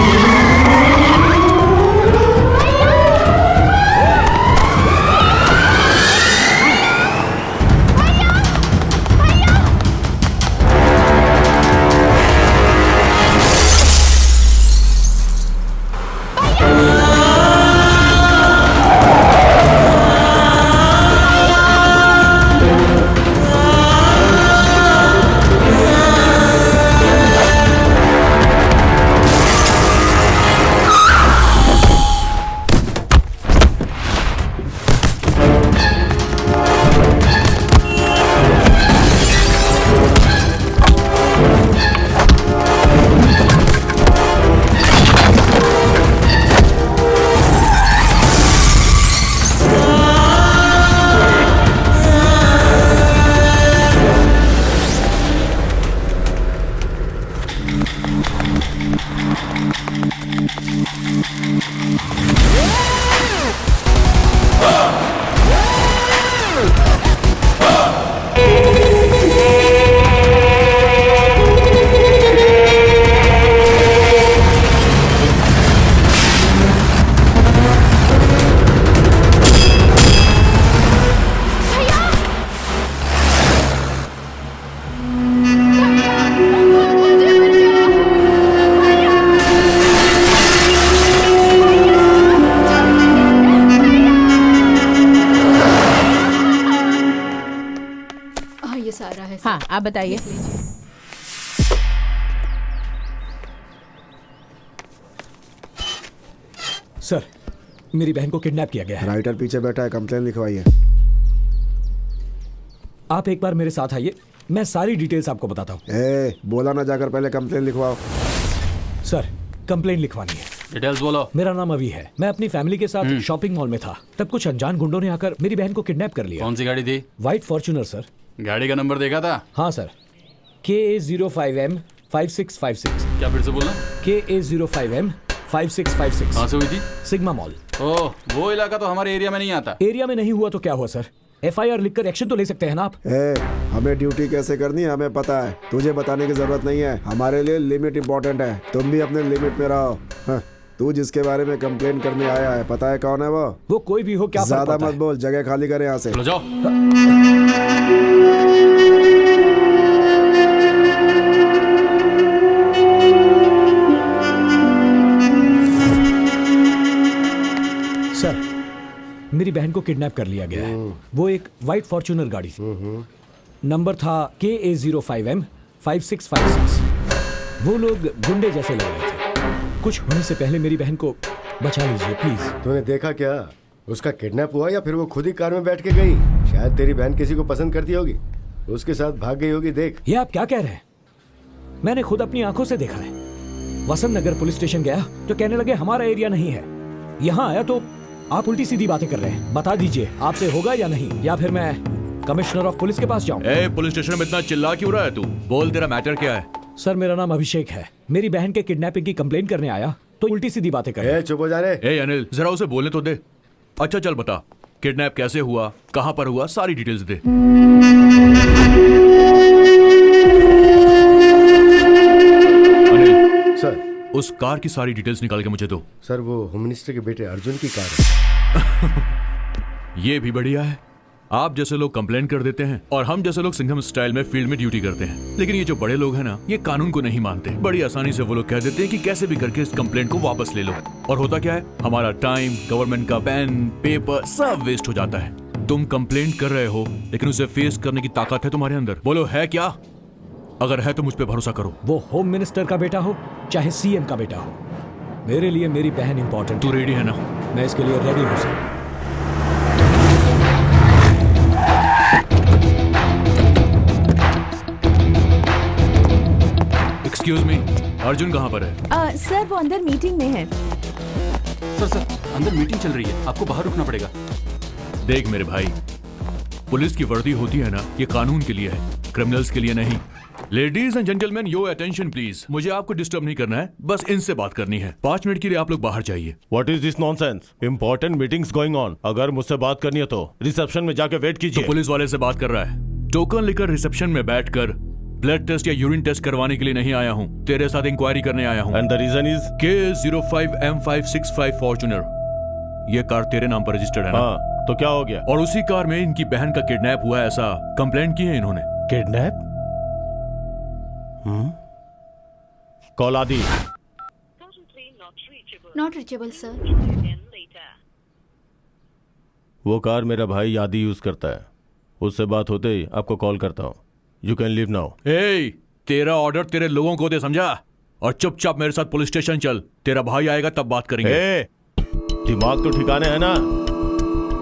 B: केस आ रहा है।
A: हाँ, आप बताइए।
C: सर, मेरी बहन को किडनैप किया गया है।
E: राइटर पीछे बैठा है, कंप्लेन लिखवाइए।
C: आप एक बार मेरे साथ आइए, मैं सारी डिटेल्स आपको बताता हूँ।
E: बोला ना जाकर पहले कंप्लेन लिखवाओ।
C: सर, कंप्लेन लिखवानी है।
L: डिटेल्स बोलो।
C: मेरा नाम अभी है। मैं अपनी फैमिली के साथ शॉपिंग मॉल में था, तब कुछ अनजान गुंडों ने आकर मेरी बहन को किडनैप कर लिया।
L: कौन सी गाड़ी थी?
C: White Fortuner sir.
L: गाड़ी का नंबर देखा था?
C: हाँ सर, KA05M5656।
L: क्या फिर से बोलना?
C: KA05M5656।
L: कहाँ से हुई थी?
C: Sigma mall.
L: ओह, वो इलाका तो हमारे एरिया में नहीं आता।
C: एरिया में नहीं हुआ तो क्या हुआ सर? FIR लिखकर एक्शन तो ले सकते हैं ना आप।
E: हमें ड्यूटी कैसे करनी है हमें पता है, तुझे बताने की जरूरत नहीं है। हमारे लिए लिमिट इम्पोर्टेंट है, तुम भी अपने लिमिट में रहो। हाँ, तू जिसके बारे में कंप्लेन करने आया है, पता है कौन है वो?
C: वो कोई भी हो, क्या
E: ज्यादा मत बोल, जगह खाली करे यहाँ से।
L: चलो जाओ।
C: सर, मेरी बहन को किडनैप कर लिया गया है। वो एक व्हाइट फॉर्च्यूनर गाड़ी थी। नंबर था KA05M5656। वो लोग गुंडे जैसे लग रहे थे। कुछ होने से पहले मेरी बहन को बचा लीजिए प्लीज।
F: तूने देखा क्या? उसका किडनैप हुआ या फिर वो खुद ही कार में बैठ के गई? शायद तेरी बहन किसी को पसंद करती होगी, उसके साथ भाग गई होगी। देख।
C: ये आप क्या कह रहे हैं? मैंने खुद अपनी आंखों से देखा है। वसंत नगर पुलिस स्टेशन गया तो कहने लगे हमारा एरिया नहीं है। यहाँ आया तो आप उल्टी सीधी बातें कर रहे हैं। बता दीजिए आपसे होगा या नहीं, या फिर मैं कमिश्नर ऑफ पुलिस के पास जाऊं?
D: पुलिस स्टेशन में इतना चिल्ला क्यों रहा है तू? बोल, तेरा मैटर क्या है?
C: सर, मेरा नाम अभिषेक है। मेरी बहन के किडनैपिंग की कंप्लेंट करने आया तो उल्टी सीधी बातें कर रहे हैं।
F: चुप हो जा रे।
D: अनिल, जरा उसे बोलने तो दे। अच्छा चल बता, किडनैप कैसे हुआ, कहां पर हुआ, सारी डिटेल्स दे। अनिल
F: सर,
D: उस कार की सारी डिटेल्स निकाल के मुझे दो।
F: सर, वो होम मिनिस्टर के बेटे अर्जुन की कार है।
D: ये भी बढ़िया है। आप जैसे लोग कंप्लेंट कर देते हैं और हम जैसे लोग सिंघम स्टाइल में फील्ड में ड्यूटी करते हैं। लेकिन ये जो बड़े लोग हैं ना, ये कानून को नहीं मानते। बड़ी आसानी से वो लोग कह देते हैं कि कैसे भी करके इस कंप्लेंट को वापस ले लो। और होता क्या है, हमारा टाइम, गवर्नमेंट का पेन, पेपर सब वेस्ट हो जाता है। तुम कंप्लेंट कर रहे हो, लेकिन उसे फेस करने की ताकत है तुम्हारे अंदर। बोलो, है क्या? अगर है तो मुझ पे भरोसा करो।
C: वो होम मिनिस्टर का बेटा हो चाहे CM का बेटा हो, मेरे लिए मेरी बहन इंपॉर्टेंट।
D: तू रेडी है ना?
C: मैं इसके लिए रेडी हूँ सर।
D: एक्सक्यूज मी, अर्जुन कहाँ पर है?
A: सर, वो अंदर मीटिंग में है।
L: सर, अंदर मीटिंग चल रही है, आपको बाहर रुकना पड़ेगा।
D: देख मेरे भाई, पुलिस की वर्दी होती है ना, ये कानून के लिए है, क्रिमिनल्स के लिए नहीं। Ladies and gentleman, your attention please. मुझे आपको डिस्टर्ब नहीं करना है, बस इनसे बात करनी है। 5 मिनट के लिए आप लोग बाहर जाइए।
G: What is this nonsense? Important meetings going on. अगर मुझसे बात करनी है तो रिसेप्शन में जाके वेट कीजिए।
D: तो पुलिस वाले से बात कर रहा है। टोकन लेकर रिसेप्शन में बैठकर ब्लड टेस्ट या यूरिन टेस्ट करवाने के लिए नहीं आया हूँ, तेरे साथ इंक्वायरी करने आया हूँ।
G: And the reason is?
D: KA05M565 Fortuner. ये कार तेरे नाम पर रजिस्टर्ड है ना?
G: हाँ, तो क्या हो गया?
D: और उसी कार में इनकी बहन का किडनैप हुआ, ऐसा कंप्लेंट की है इन्होंने।
G: किडनैप? कॉल आदि।
B: Not reachable sir.
G: वो कार मेरा भाई आदि यूज करता है, उससे बात होते ही आपको कॉल करता हूँ। You can leave now.
D: तेरा ऑर्डर तेरे लोगों को दे, समझा? और चुपचाप मेरे साथ पुलिस स्टेशन चल। तेरा भाई आएगा तब बात करेंगे।
G: दिमाग तो ठिकाने है ना?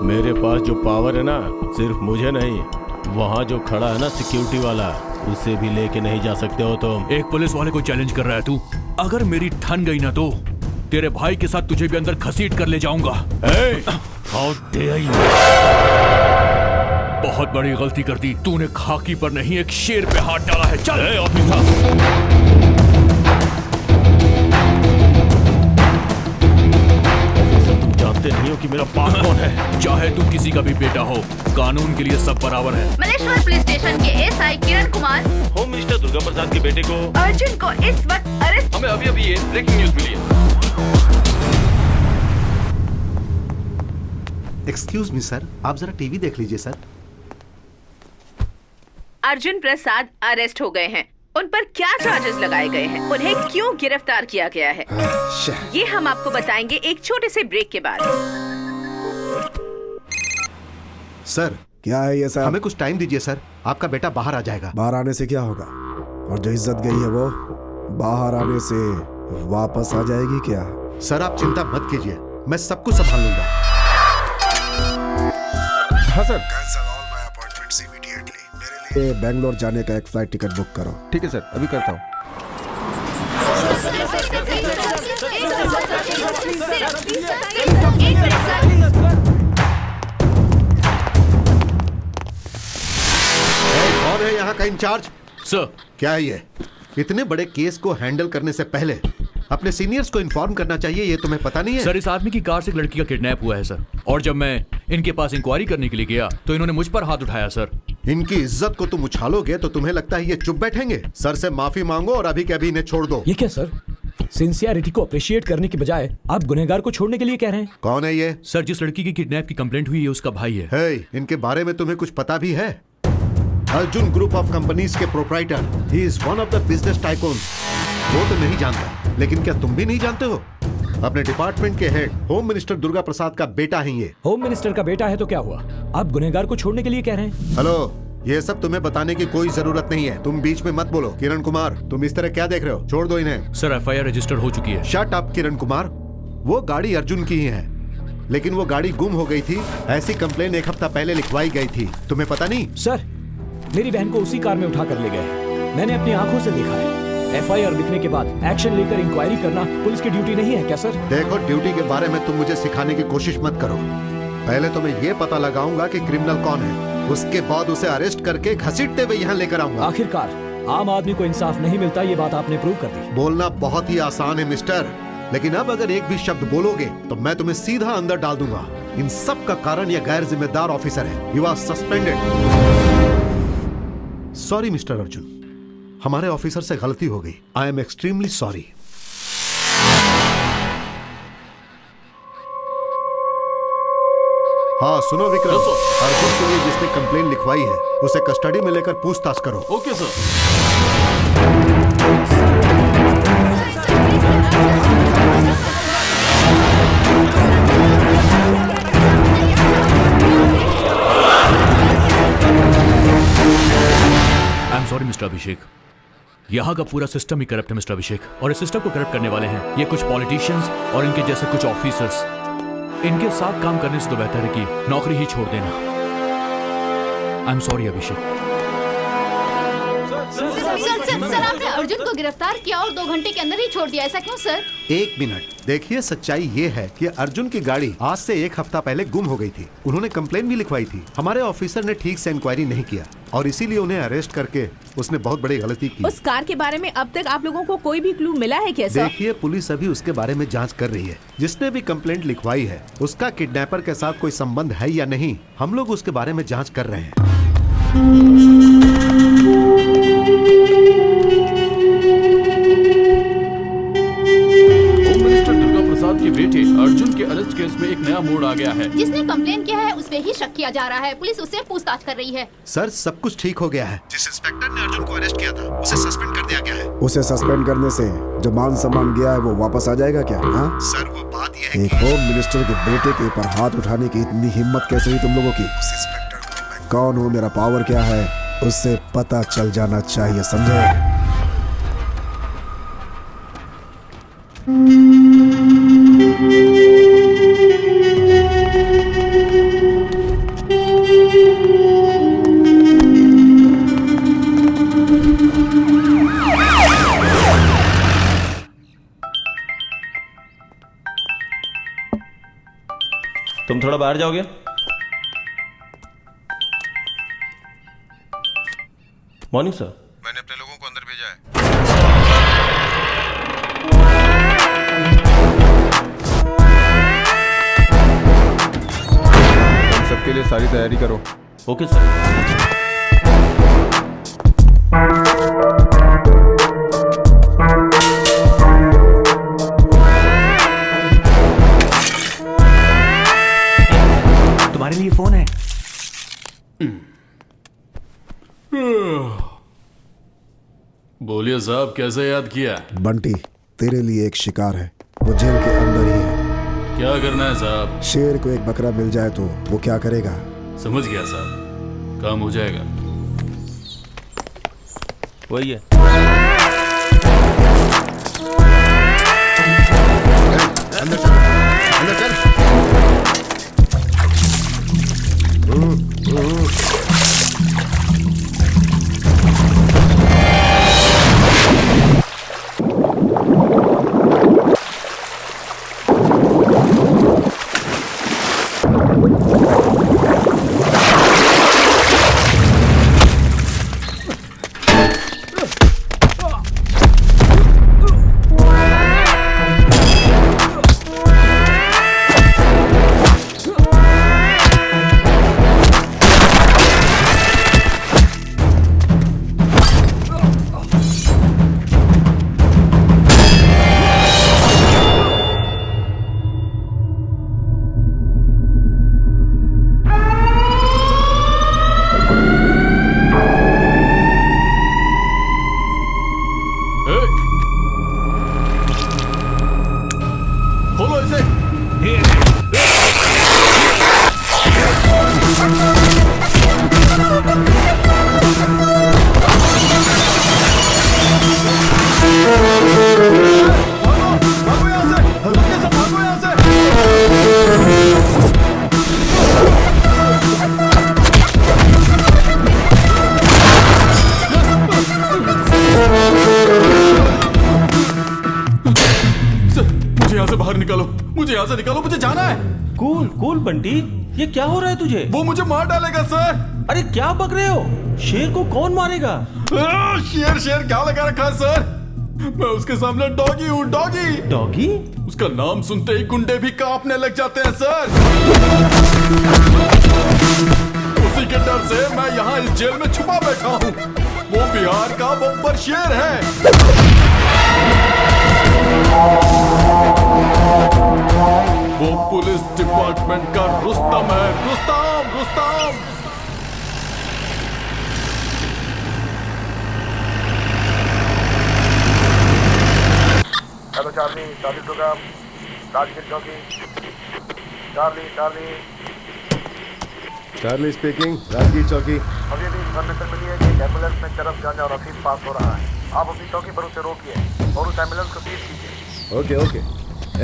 G: मेरे पास जो पावर है ना, सिर्फ मुझे नहीं, वहाँ जो खड़ा है ना सिक्योरिटी वाला, उसे भी लेके नहीं जा सकते हो तुम।
D: एक पुलिस वाले को चैलेंज कर रहा है तू? अगर मेरी ठन गई ना तो तेरे भाई के साथ तुझे भी अंदर घसीट कर ले जाऊंगा।
G: How dare you?
D: बहुत बड़ी गलती कर दी तूने। खाकी पर नहीं, एक शेर पे हाथ डाला है। चल
G: ऑफिसर। तुम जानते नहीं हो कि मेरा बाप कौन है?
D: चाहे तू किसी का भी बेटा हो, कानून के लिए सब बराबर है।
O: मलेश्वर पुलिस स्टेशन के SI Kiran Kumar
G: home minister Durga प्रसाद के बेटे को
O: अर्जुन को इस वक्त अरेस्ट।
L: हमें अभी ये ब्रेकिंग न्यूज मिली है।
J: एक्सक्यूज मी सर, आप जरा टीवी देख लीजिए सर।
A: अर्जुन प्रसाद अरेस्ट हो गए हैं। उन पर क्या चार्जेस लगाए गए हैं, उन्हें क्यों गिरफ्तार किया गया है, ये हम आपको बताएंगे एक छोटे से ब्रेक के बाद।
J: सर,
E: क्या है ये सर?
J: हमें कुछ टाइम दीजिए सर। आपका बेटा बाहर आ जाएगा।
E: बाहर आने से क्या होगा? और जो इज्जत गई है वो बाहर आने से वापस आ जाएगी क्या?
J: सर आप चिंता मत कीजिए, मैं सब कुछ संभाल लूंगा।
H: हाँ sir.
I: Cancel all my appointments immediately. मेरे लिए
E: बैंगलोर जाने का एक फ्लाइट टिकट बुक करो।
H: ठीक है सर, अभी करता हूँ।
J: कौन है यहाँ का इंचार्ज?
D: सर।
J: क्या है ये? इतने बड़े केस को हैंडल करने से पहले अपने सीनियर्स को इन्फॉर्म करना चाहिए, ये तुम्हें पता नहीं है?
D: सर इस आदमी की कार से एक लड़की का किडनैप हुआ है सर, और जब मैं इनके पास इंक्वायरी करने के लिए गया तो इन्होंने मुझ पर हाथ उठाया सर।
J: इनकी इज्जत को तुम उछालोगे तो तुम्हें लगता है ये चुप बैठेंगे? सर से माफी मांगो और अभी के अभी इन्हें छोड़ दो।
C: ये क्या सर? सिंसियरिटी को अप्रिशिएट करने की बजाय आप गुनहगार को छोड़ने के लिए कह रहे हैं?
J: कौन है ये?
D: सर जिस लड़की की किडनैप की कंप्लेंट हुई है उसका भाई है।
J: हे, इनके बारे में तुम्हें कुछ पता भी है? अर्जुन ग्रुप ऑफ कंपनीज के proprietor, he is one of the business tycoon. वो तो नहीं जानता, लेकिन क्या तुम भी नहीं जानते हो? अपने डिपार्टमेंट के हेड होम मिनिस्टर दुर्गा प्रसाद का बेटा है ये।
C: होम मिनिस्टर का बेटा है तो क्या हुआ? आप गुनहगार को छोड़ने के लिए कह रहे हैं?
J: हेलो, ये सब तुम्हें बताने की कोई जरूरत नहीं है, तुम बीच में मत बोलो। किरण कुमार, तुम इस तरह क्या देख रहे हो? छोड़ दो इन्हें।
D: सर एफआईआर रजिस्टर्ड हो चुकी है।
J: शट अप किरण कुमार, वो गाड़ी अर्जुन की ही है, लेकिन वो गाड़ी गुम हो गई थी। ऐसी कंप्लेन एक हफ्ता पहले लिखवाई गई थी, तुम्हें पता नहीं?
C: सर मेरी बहन को उसी कार में उठा कर ले गए, मैंने अपनी आंखों से देखा है। एफआईआर लिखने के बाद एक्शन लेकर इंक्वायरी करना पुलिस की ड्यूटी नहीं है क्या सर?
J: देखो, ड्यूटी के बारे में तुम मुझे सिखाने की कोशिश मत करो। पहले तो मैं ये पता लगाऊंगा कि क्रिमिनल कौन है, उसके बाद उसे अरेस्ट करके घसीटते हुए यहाँ लेकर आऊंगा।
C: आखिरकार आम आदमी को इंसाफ नहीं मिलता, ये बात आपने प्रूव कर दी।
J: बोलना बहुत ही आसान है मिस्टर, लेकिन अब अगर एक भी शब्द बोलोगे तो मैं तुम्हें सीधा अंदर डाल दूंगा। इन सब का कारण यह गैर जिम्मेदार ऑफिसर है। You are suspended. Sorry mister Arjun, हमारे ऑफिसर से गलती हो गई। I am extremely sorry. हाँ सुनो विक्रम, अर्जुन के लिए जिसने कंप्लेन लिखवाई है उसे कस्टडी में लेकर पूछताछ करो।
L: Okay sir.
D: I am sorry mister Abhishek, यहाँ का पूरा सिस्टम ही करप्ट है मिस्टर अभिषेक, और इस सिस्टम को करप्ट करने वाले हैं ये कुछ पॉलिटिशियंस और इनके जैसे कुछ ऑफिसर्स। इनके साथ काम करने से तो बेहतर है कि नौकरी ही छोड़ देना। आई एम सॉरी अभिषेक।
B: सर आपने अर्जुन को गिरफ्तार किया और 2 घंटे के अंदर ही छोड़ दिया, ऐसा क्यों सर?
J: एक मिनट, देखिए सच्चाई ये है कि अर्जुन की गाड़ी आज से 1 हफ्ता पहले गुम हो गई थी। उन्होंने कंप्लेन भी लिखवाई थी, हमारे ऑफिसर ने ठीक से इंक्वायरी नहीं किया और इसीलिए उन्हें अरेस्ट करके उसने बहुत बड़ी गलती की।
A: उस कार के बारे में अब तक आप लोगों को कोई भी क्लू मिला है क्या सर?
J: देखिए, पुलिस अभी उसके बारे में जांच कर रही है। जिसने भी कंप्लेंट लिखवाई है उसका किडनैपर के साथ कोई संबंध है या नहीं, हम लोग उसके बारे में जांच कर रहे हैं।
L: के बेटे अर्जुन के अरेस्ट केस में एक नया मोड़ आ गया है।
B: जिसने कंप्लेन किया है उस पे ही शक किया जा रहा है, पुलिस उससे पूछताछ कर रही है।
J: सर सब कुछ ठीक हो गया है। जिस इंस्पेक्टर ने अर्जुन को अरेस्ट किया था उसे सस्पेंड कर दिया गया है।
E: उसे सस्पेंड करने से जो मान सम्मान गया है वो वापस आ जाएगा क्या? हाँ
J: सर, वो बात यह है
E: एक होम मिनिस्टर के बेटे के ऊपर हाथ उठाने की इतनी हिम्मत कैसे हुई तुम लोगों की? कौन हूँ, मेरा पावर क्या है, उससे पता चल जाना चाहिए, समझे?
G: तुम थोड़ा बाहर जाओगे? Morning sir.
I: मैंने अपने लोगों को अंदर भेजा है।
H: तुम सबके लिए सारी तैयारी करो।
G: Okay sir.
M: तुम्हारे लिए फोन है।
L: बोलिए साहब, कैसे याद किया?
E: बंटी, तेरे लिए एक शिकार है, वो जेल के अंदर ही है।
L: क्या करना है साहब?
E: शेर को एक बकरा मिल जाए तो वो क्या करेगा?
L: समझ गया साहब, काम हो जाएगा।
G: वही है।
F: अंदर चल, अंदर चल।
L: खोलो इसे। मुझे यहाँ से बाहर निकालो, मुझे यहाँ से निकालो, मुझे जाना है।
G: कूल कूल बंटी, ये क्या हो रहा है तुझे?
L: वो मुझे मार डालेगा सर।
G: अरे क्या बक रहे हो? शेर को कौन मारेगा?
L: शेर शेर क्या लगा रखा है सर? मैं उसके सामने डॉगी हूँ, डॉगी।
G: डॉगी?
L: उसका नाम सुनते ही गुंडे भी कांपने लग जाते हैं सर। उसी के डर से मैं यहाँ इस जेल में छुपा बैठा हूँ। वो बिहार का बब्बर शेर है। वो पुलिस डिपार्टमेंट का रुस्तम है, Rustam Rustam.
I: Hello Charlie, Charlie program, Rajgir चौकी। Charlie Charlie
F: Charlie speaking, Rajgir चौकी।
I: अभी अभी इन्फॉर्मेशन मिली है कि एम्बुलेंस में चरस गांजा और अफीम पास हो रहा है। आप अपनी चौकी पर उसे रोकिए और उस एम्बुलेंस को सीज कीजिए।
F: Okay okay.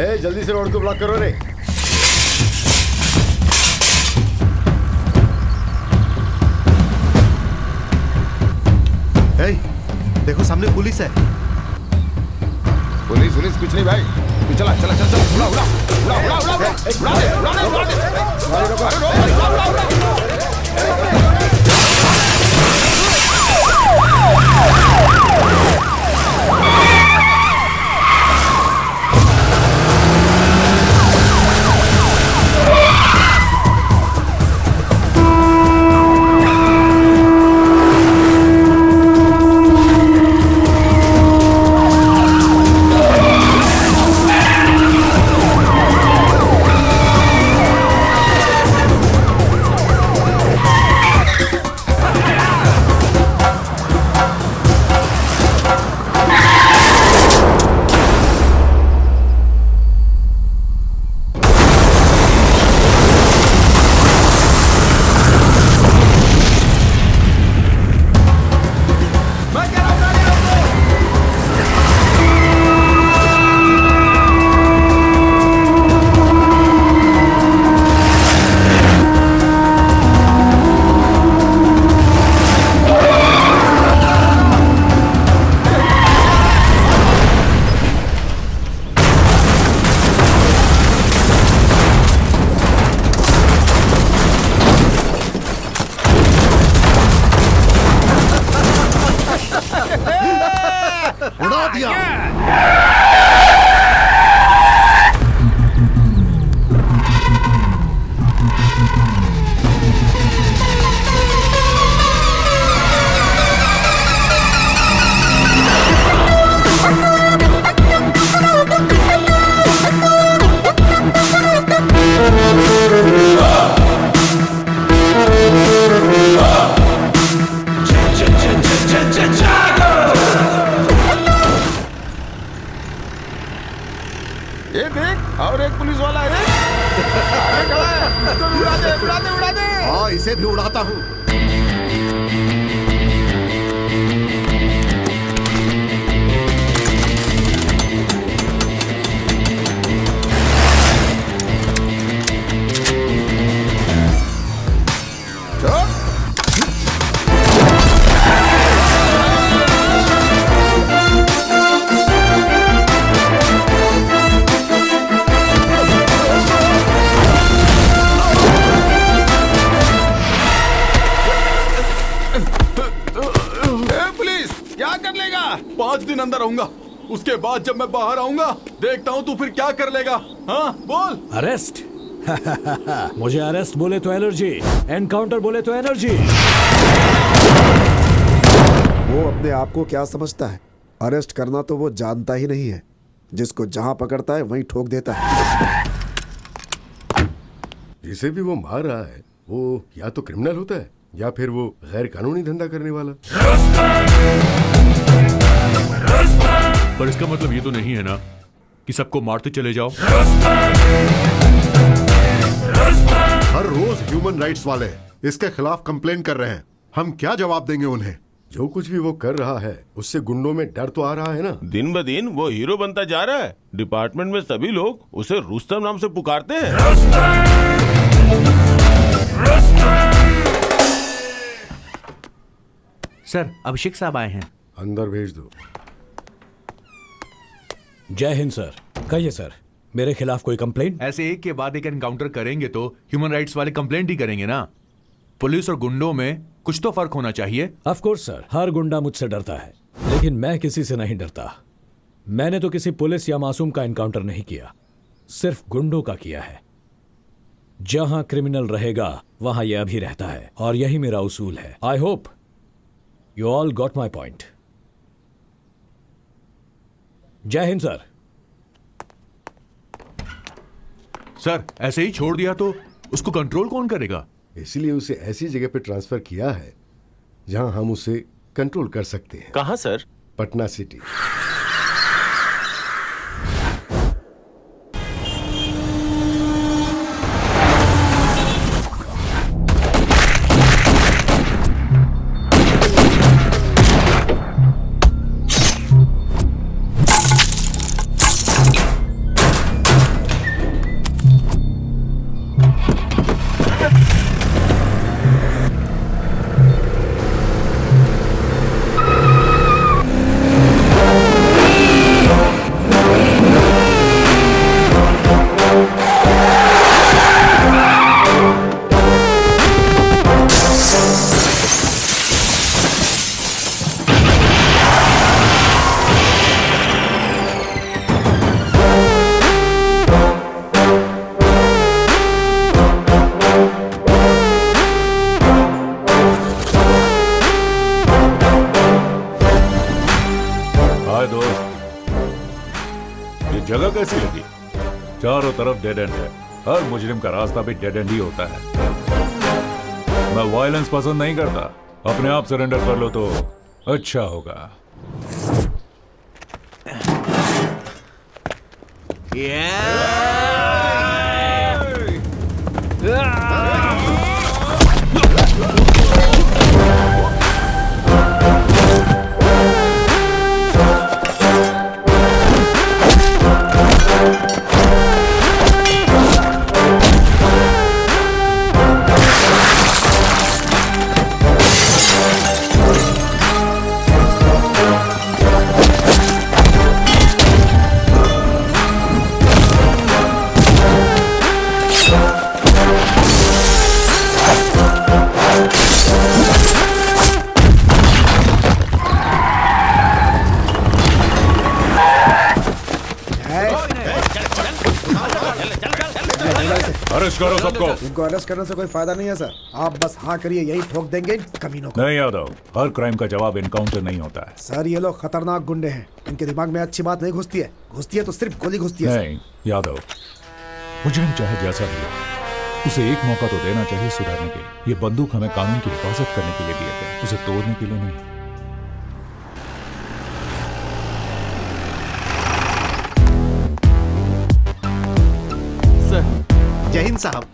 F: ए जल्दी से रोड को ब्लॉक करो रे।
J: ए, देखो सामने पुलिस है।
H: पुलिस पुलिस कुछ नहीं भाई, तू चला चला चला चला, उड़ा उड़ा उड़ा उड़ा उड़ा उड़ा उड़ा उड़ा ये देख, और एक पुलिस वाला है। खड़ा है, इसको भी उड़ा दे, उड़ा दे, उड़ा दे।
J: हाँ, इसे भी उड़ाता हूँ।
L: पुलिस क्या कर लेगा? 5 दिन अंदर रहूंगा, उसके बाद जब मैं बाहर आऊंगा देखता हूँ तू फिर क्या कर लेगा। हाँ बोल।
C: अरेस्ट? मुझे अरेस्ट बोले तो एलर्जी, एनकाउंटर बोले तो एनर्जी।
E: वो अपने आप को क्या समझता है? अरेस्ट करना तो वो जानता ही नहीं है। जिसको जहां पकड़ता है वहीं ठोक देता है।
F: जिसे भी वो मार रहा है वो या तो क्रिमिनल होता है या फिर वो गैर कानूनी धंधा करने वाला।
D: पर इसका मतलब ये तो नहीं है ना कि सबको मारते चले जाओ।
J: हर रोज ह्यूमन राइट्स वाले इसके खिलाफ कंप्लेन कर रहे हैं। हम क्या जवाब देंगे उन्हें?
F: जो कुछ भी वो कर रहा है उससे गुंडों में डर तो आ रहा है ना।
G: दिन ब दिन वो हीरो बनता जा रहा है। डिपार्टमेंट में सभी लोग उसे रुस्तम नाम से पुकारते हैं।
M: सर, अभिषेक साहब आए हैं।
F: अंदर भेज दो।
C: जय हिंद सर। कहिए सर, मेरे खिलाफ कोई कंप्लेंट?
D: ऐसे एक के बाद एक एनकाउंटर करेंगे तो ह्यूमन राइट्स वाले कंप्लेंट ही करेंगे ना। पुलिस और गुंडों में कुछ तो फर्क होना चाहिए।
C: ऑफ कोर्स सर, हर गुंडा मुझसे डरता है, लेकिन मैं किसी से नहीं डरता। मैंने तो किसी पुलिस या मासूम का एनकाउंटर नहीं किया, सिर्फ गुंडों का किया है। जहां क्रिमिनल रहेगा वहां यह भी रहता है, और यही मेरा उसूल है। I hope you all got my point. जय हिंद सर।
D: सर, ऐसे ही छोड़ दिया तो उसको कंट्रोल कौन करेगा?
F: इसलिए उसे ऐसी जगह पे ट्रांसफर किया है जहां हम उसे कंट्रोल कर सकते हैं।
G: कहां सर?
F: पटना सिटी।
N: जगह कैसी लगी? चारों तरफ डेड एंड है। हर मुजरिम का रास्ता भी डेड एंड ही होता है। मैं वायलेंस पसंद नहीं करता। अपने आप सरेंडर कर लो तो अच्छा होगा। अरेस्ट करो सबको।
E: इनको अरेस्ट करने से कोई फायदा नहीं है सर। आप बस हाँ करिए, यही ठोक देंगे इन कमीनों को।
N: नहीं यादव, हर क्राइम का जवाब एनकाउंटर नहीं होता है।
E: सर ये लोग खतरनाक गुंडे हैं। इनके दिमाग में अच्छी बात नहीं घुसती है, घुसती है तो सिर्फ गोली घुसती है।
N: नहीं यादव, मुजरिम चाहे जैसा भी हो, उसे एक मौका तो देना चाहिए सुधरने के लिए। ये बंदूक हमें कानून की हिफाजत करने के लिए दिए गए, उसे तोड़ने के लिए नहीं।
J: जय हिंद साहब।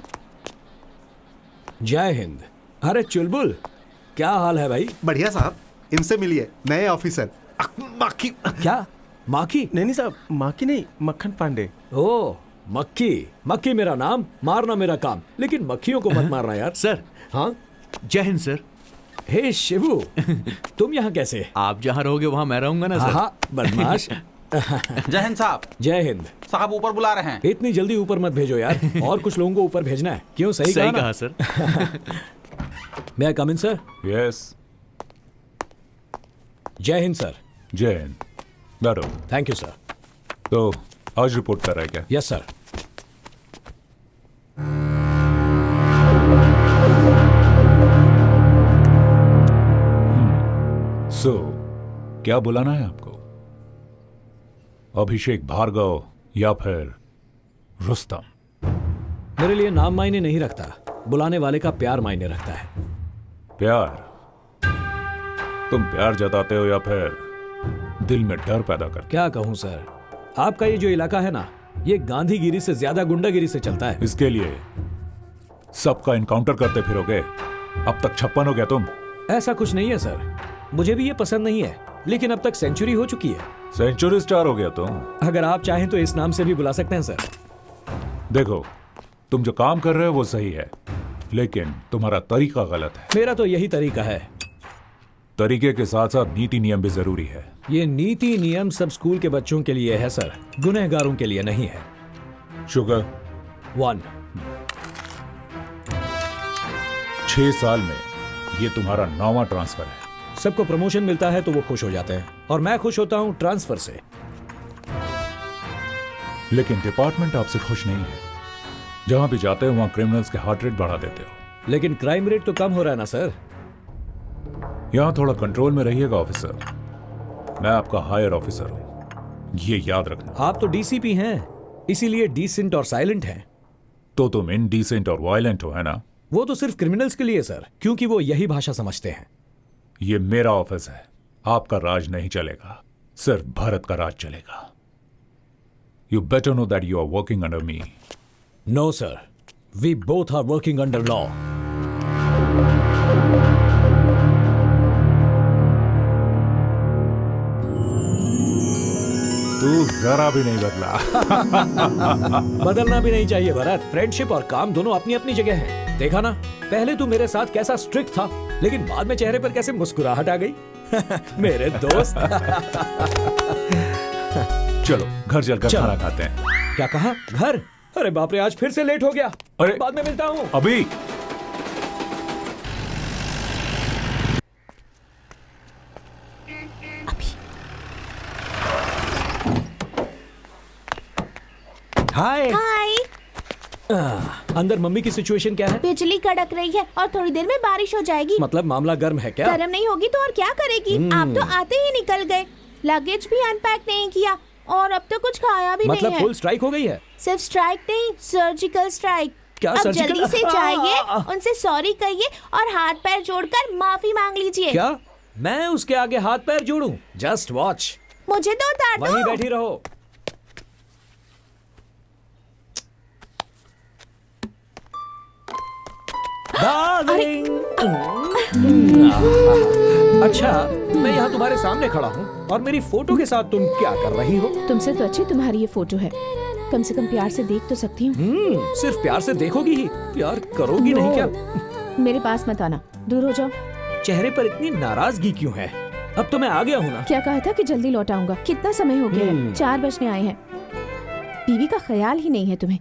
C: जय हिंद। अरे चुलबुल, क्या हाल है भाई?
J: बढ़िया साहब, इनसे मिलिए, नए ऑफिसर।
C: माखी? क्या माखी?
P: नहीं साहब, माखी नहीं, मक्खन पांडे।
C: ओ मक्खी। मक्खी मेरा नाम, मारना मेरा काम, लेकिन मक्खियों को मत मारना यार।
M: सर,
C: हाँ
M: जय हिंद सर।
C: हे शिवू, तुम यहाँ कैसे?
M: आप जहाँ रहोगे वहाँ मैं रहूंगा ना सर।
C: हाँ, बदमाश।
Q: जय हिंद साहब।
C: जय हिंद
Q: साहब ऊपर बुला रहे हैं।
C: इतनी जल्दी ऊपर मत भेजो यार, और कुछ लोगों को ऊपर भेजना है। क्यों? सही
M: कहा सर।
C: मैं कम इन सर?
N: यस।
C: जय हिंद सर।
N: जय हिंद। बैठो।
C: Thank you sir.
N: तो आज रिपोर्ट कर रहा है क्या?
C: Yes sir.
N: क्या बुलाना है आपको? अभिषेक भार्गव या फिर रुस्तम?
C: मेरे लिए नाम मायने नहीं रखता, बुलाने वाले का प्यार मायने रखता है।
N: प्यार? तुम प्यार जताते हो या फिर दिल में डर पैदा करते?
C: क्या कहूं सर, आपका ये जो इलाका है ना, ये गांधीगिरी से ज्यादा गुंडागिरी से चलता है।
N: इसके लिए सबका इनकाउंटर करते फिरोगे? अब तक 56 हो गया तुम?
C: ऐसा कुछ नहीं है सर, मुझे भी ये पसंद नहीं है, लेकिन अब तक सेंचुरी हो चुकी है।
N: सेंचुरी स्टार हो गया तुम?
C: अगर आप चाहें तो इस नाम से भी बुला सकते हैं सर।
N: देखो, तुम जो काम कर रहे हो वो सही है, लेकिन तुम्हारा तरीका गलत है।
C: मेरा तो यही तरीका है।
N: तरीके के साथ साथ नीति नियम भी जरूरी है।
C: ये नीति नियम सब स्कूल के बच्चों के लिए है सर, गुनहगारों के लिए नहीं है।
N: शुगर
C: 1।
N: 6 साल में ये तुम्हारा 9वां ट्रांसफर है।
C: सबको प्रमोशन मिलता है तो वो खुश हो जाते हैं, और मैं खुश होता हूं ट्रांसफर से।
N: लेकिन डिपार्टमेंट आपसे खुश नहीं है। जहां भी जाते हो वहां क्रिमिनल्स के हार्ट रेट बढ़ा देते हो।
C: लेकिन क्राइम रेट तो कम हो रहा है ना सर।
N: यहां थोड़ा कंट्रोल में रहिएगा ऑफिसर, मैं आपका हायर ऑफिसर हूं, ये याद रखना।
C: आप तो डीसीपी हैं, इसीलिए डिसेंट और साइलेंट हैं।
N: तो तुम इनडिसेंट और वायलेंट हो, है ना?
C: वो तो सिर्फ क्रिमिनल्स के लिए सर, क्योंकि वो यही भाषा समझते हैं।
N: ये मेरा ऑफिस है, आपका राज नहीं चलेगा, सिर्फ भारत का राज चलेगा। You better know that you are working under me.
C: No sir, we both are working under law.
N: तू जरा भी नहीं बदला।
C: बदलना भी नहीं चाहिए भरत, फ्रेंडशिप और काम दोनों अपनी अपनी जगह हैं। देखा ना, पहले तू मेरे साथ कैसा स्ट्रिक्ट था, लेकिन बाद में चेहरे पर कैसे मुस्कुराहट आ गई। मेरे दोस्त।
N: चलो घर चलकर खाना खाते हैं।
C: क्या कहा? घर? अरे बाप रे, आज फिर से लेट हो गया।
N: अरे
C: बाद में मिलता हूँ।
N: अभी
C: हाय।
A: हाय।
C: अंदर मम्मी की सिचुएशन क्या है?
A: बिजली कड़क रही है और थोड़ी देर में बारिश हो जाएगी।
C: मतलब मामला गर्म है क्या?
A: गर्म नहीं होगी तो और क्या करेगी? आप तो आते ही निकल गए, लगेज भी अनपैक नहीं किया, और अब तो कुछ खाया भी
C: मतलब
A: नहीं है।
C: फुल स्ट्राइक हो गई है?
A: सिर्फ स्ट्राइक नहीं, सर्जिकल स्ट्राइक।
C: क्या
A: अब
C: सर्जिकल?
A: जल्दी से जाइए, उनसे सॉरी कहिए और हाथ पैर जोड़कर माफी मांग लीजिए।
C: क्या मैं उसके आगे हाथ पैर जोड़ूं? Just watch.
A: मुझे तो उतार दो।
C: वहीं बैठी रहो। अच्छा, मैं यहाँ तुम्हारे सामने खड़ा हूँ और मेरी फोटो के साथ तुम क्या कर रही हो?
A: तुमसे तो अच्छी तुम्हारी ये फोटो है, कम से कम प्यार से देख तो सकती हूँ।
C: सिर्फ प्यार से देखोगी ही, प्यार करोगी नहीं क्या?
A: मेरे पास मत आना, दूर हो जाओ।
C: चेहरे पर इतनी नाराजगी क्यों है? अब तो मैं आ गया हूँ ना।
A: क्या कहा था कि जल्दी लौट आऊंगा? कितना समय हो गया है? 4 बजने आए हैं। बीवी का ख्याल ही नहीं है तुम्हें।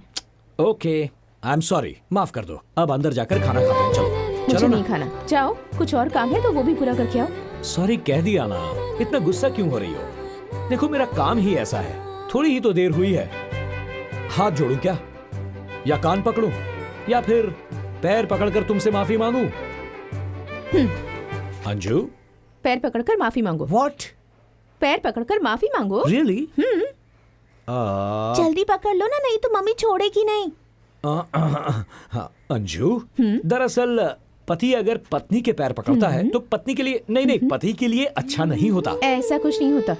C: ओके, आई एम सॉरी, माफ कर दो। अब अंदर जाकर खाना खाते हैं। चलो।
A: मुझे नहीं खाना, जाओ। कुछ और काम है तो वो भी पूरा करके आओ।
C: सॉरी कह दिया ना, इतना गुस्सा क्यों हो रही हो? देखो मेरा काम ही ऐसा है, थोड़ी ही तो देर हुई है। हाथ जोड़ूं क्या, या कान पकड़ूं, या फिर पैर पकड़कर तुमसे माफी मांगूं? अंजू,
A: पैर पकड़कर माफी मांगो।
C: व्हाट?
A: पैर पकड़कर माफी मांगो?
C: रियली?
A: जल्दी पकड़ लो ना, नहीं तो मम्मी छोड़ेगी नहीं।
C: अंजू, दरअसल पति अगर पत्नी के पैर पकड़ता है तो पत्नी के लिए नहीं, पति के लिए अच्छा नहीं होता।
A: ऐसा कुछ नहीं होता।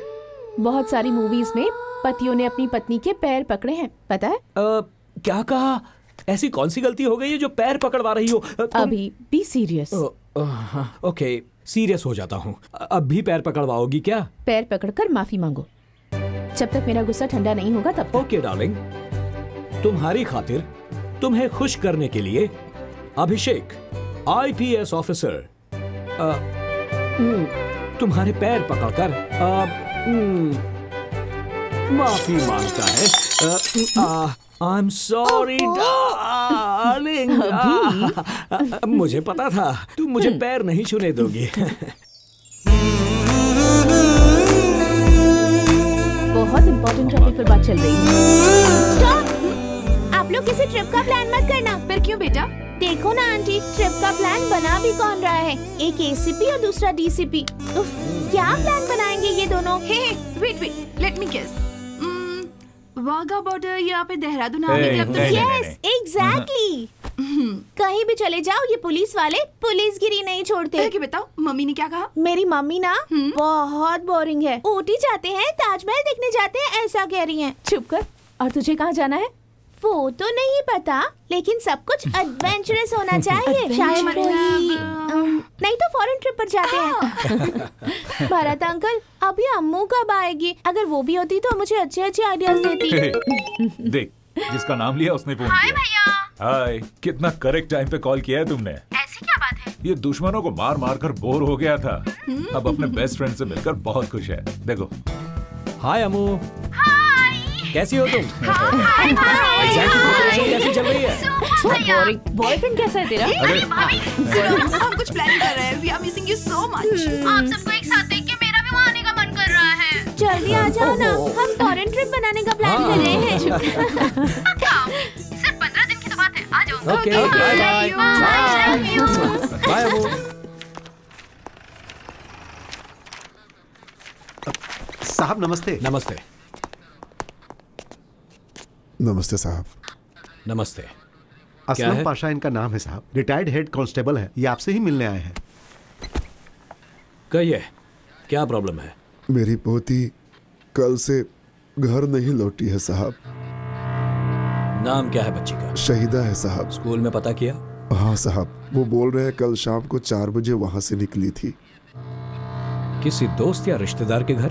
A: बहुत सारी मूवीज में पतियों ने अपनी पत्नी के पैर पकड़े हैं, पता है?
C: क्या कहा? ऐसी कौन सी गलती हो गई है जो पैर पकड़वा रही हो?
A: अभी बी सीरियस।
C: ओके, सीरियस हो जाता हूँ। अब भी पैर पकड़वाओगी क्या?
A: पैर पकड़कर माफी मांगो, जब तक मेरा गुस्सा ठंडा नहीं होगा तब तक।
C: ओके डार्लिंग, तुम्हारी खातिर, तुम्हें खुश करने के लिए अभिषेक आईपीएस ऑफिसर तुम्हारे पैर पकड़कर माफी मांगता है। आई एम सॉरी डार्लिंग। मुझे पता था तुम मुझे पैर नहीं छूने दोगी।
A: बहुत इम्पोर्टेंट टॉपिक पर बात चल रही है। स्टॉप! आप लोग किसी ट्रिप का प्लान मत करना।
K: फिर क्यों बेटा?
A: देखो ना आंटी, ट्रिप का प्लान बना भी कौन रहा है? एक एसीपी और दूसरा डीसीपी। क्या प्लान बनाएंगे ये दोनों?
K: Wait let me guess. Wagah border यहाँ पे देहरादून आर्मी क्लब तो
A: यस एग्जैक्टली। कहीं भी चले जाओ ये पुलिस वाले पुलिसगिरी नहीं छोड़ते।
K: कि बताओ मम्मी ने क्या कहा?
A: मेरी मम्मी ना बहुत बोरिंग है। ऊटी जाते हैं, ताजमहल देखने जाते हैं, ऐसा कह रही हैं। चुप कर। और तुझे कहाँ जाना है? वो तो नहीं पता, लेकिन सब कुछ एडवेंचरस होना चाहिए। शायद नहीं तो फॉरेन ट्रिप पर जाते हैं। भरत अंकल, अभी अम्मू कब आएगी? अगर वो भी होती तो मुझे अच्छे अच्छे आइडियाज देती।
N: देख, जिसका नाम लिया उसने फोन किया। हाय, कितना करेक्ट टाइम पे कॉल किया है तुमने।
O: ऐसी क्या बात है?
N: ये दुश्मनों को मार मार कर बोर हो गया था, अब अपने बेस्ट फ्रेंड से मिलकर बहुत खुश है। देखो।
C: हाय अम्मू। कैसी हो तुम? कैसी चल रही है?
A: बॉयफ्रेंड कैसा है तेरा?
K: हम कुछ प्लानिंग कर रहे हैं। We are missing you so much.
O: आप सबको एक साथ देख के मेरा भी वहाँ आने का मन कर रहा है।
A: जल्दी आ जाओ ना, हम फॉरेन ट्रिप बनाने का प्लान कर रहे हैं।
O: सिर्फ 15 दिन की तो बात है, आ जाओ।
C: ओके, बाय बाय अम्मू।
J: साहब नमस्ते।
C: नमस्ते।
E: नमस्ते साहब।
C: नमस्ते।
J: असलम पाशा इनका नाम है साहब, रिटायर्ड हेड कांस्टेबल है। ये आपसे ही मिलने आए हैं।
C: कहिए, क्या प्रॉब्लम है?
E: मेरी पोती कल से घर नहीं लौटी है साहब।
C: नाम क्या है बच्ची का?
E: शहीदा है साहब।
C: स्कूल में पता किया?
E: हाँ साहब, वो बोल रहे हैं कल शाम को 4 बजे वहां से निकली थी।
C: किसी दोस्त या रिश्तेदार के घर?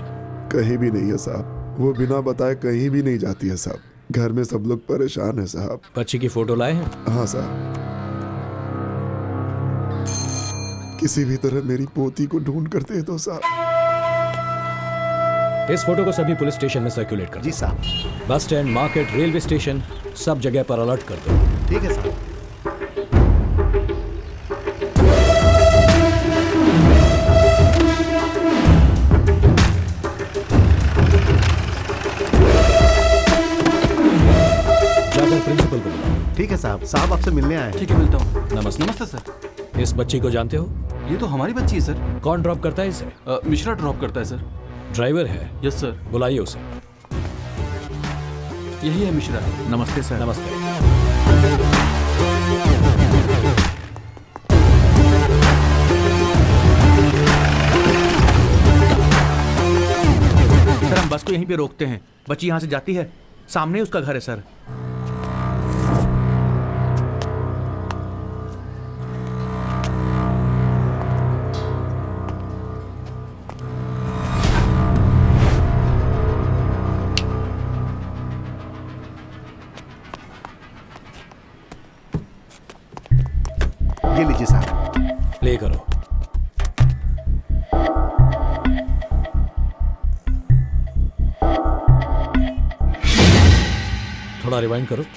E: कहीं भी नहीं है साहब, वो बिना बताए कहीं भी नहीं जाती है साहब। घर में सब लोग परेशान है साहब।
C: बच्ची की फोटो लाए हैं?
E: हाँ साहब। किसी भी तरह मेरी पोती को ढूंढ कर दे दो साहब।
C: इस फोटो को सभी पुलिस स्टेशन में सर्कुलेट कर दो।
J: जी साहब।
C: Bus stand, market, railway station, सब जगह पर अलर्ट कर दो।
J: ठीक है साहब।
C: प्रिंसिपल को बुलाओ।
J: ठीक है साहब। साहब आपसे मिलने आए हैं।
L: ठीक है, मिलता हूँ।
C: नमस्ते।
L: नमस्ते सर।
C: इस बच्ची को जानते हो?
L: ये तो हमारी बच्ची है सर।
C: कौन ड्रॉप करता है इसे?
L: मिश्रा ड्रॉप करता है सर।
C: ड्राइवर है?
L: Yes sir.
C: बुलाइए उसे।
L: यही है मिश्रा।
M: नमस्ते सर।
C: नमस्ते।
M: सर हम बस को यहीं पे रोकते हैं। बच्ची यहाँ से जाती है, सामने उसका घर है सर।
J: ये लीजिए साहब।
C: प्ले करो। थोड़ा रिवाइंड करो। ये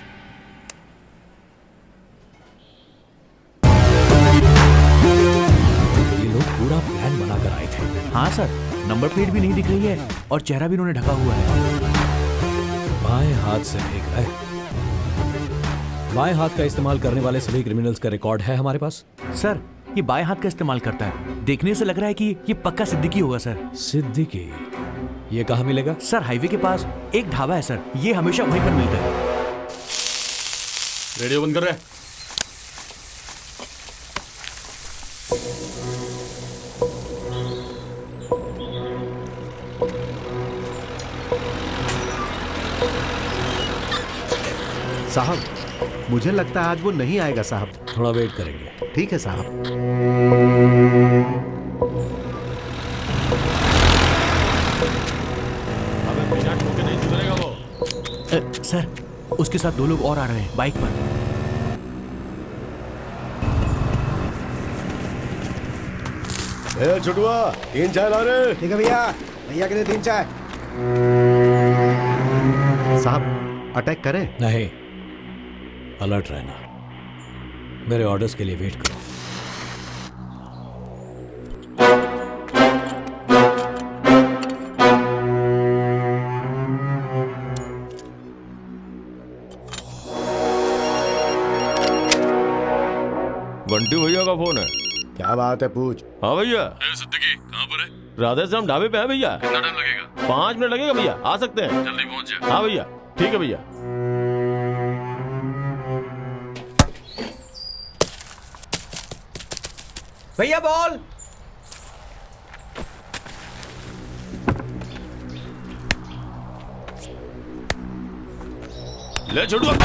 C: लोग पूरा प्लान बनाकर आए थे।
M: हाँ सर, नंबर प्लेट भी नहीं दिख रही है और चेहरा भी उन्होंने ढका हुआ है।
C: बाएं हाथ से फेंक रहा है। बाएं हाथ का इस्तेमाल करने वाले सभी क्रिमिनल्स का रिकॉर्ड है हमारे पास।
M: सर ये बाएं हाथ का इस्तेमाल करता है। देखने से लग रहा है कि ये पक्का सिद्दीकी होगा सर।
C: सिद्दीकी? ये कहाँ मिलेगा?
M: सर हाईवे के पास एक ढाबा है सर, ये हमेशा वहीं पर मिलता है।
L: रेडियो बंद कर रहे।
J: साहब मुझे लगता है आज वो नहीं आएगा साहब।
C: थोड़ा वेट करेंगे।
J: ठीक है साहब।
M: सर उसके साथ 2 लोग और आ रहे हैं बाइक पर।
F: छुटुआ 3 चाय ला रे।
E: ठीक है भैया, भैया के लिए 3 चाय।
J: साहब अटैक करें?
C: नहीं, अलर्ट रहना, मेरे ऑर्डर्स के लिए वेट करो।
G: बंटी भैया का फोन है।
F: क्या बात है, पूछ।
G: हाँ भैया।
D: सिद्दीकी कहाँ पर है?
G: राधे श्याम ढाबे पे है भैया।
D: कितना टाइम लगेगा?
G: 5 मिनट लगेगा भैया, आ सकते हैं।
D: जल्दी पहुंच जाए।
G: हाँ भैया, ठीक है भैया।
M: भैया बॉल।
G: ले छोटू।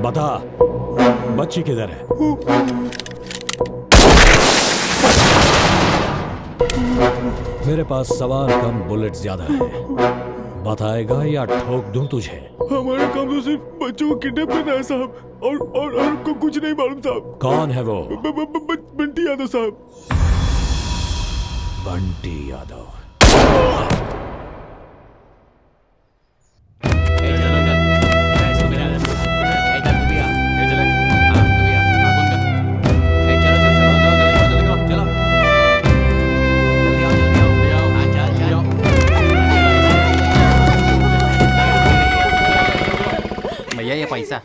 C: बता, बच्ची किधर है? मेरे पास सवार कम बुलेट ज्यादा है, बताएगा या ठोक दूं तुझे?
G: हमारा काम तो सिर्फ बच्चों को किडनैप करना है साहब, और हमको कुछ नहीं मालूम साहब।
C: कौन है वो?
G: बंटी यादव साहब।
C: बंटी यादव।
Q: भैया ये पैसा।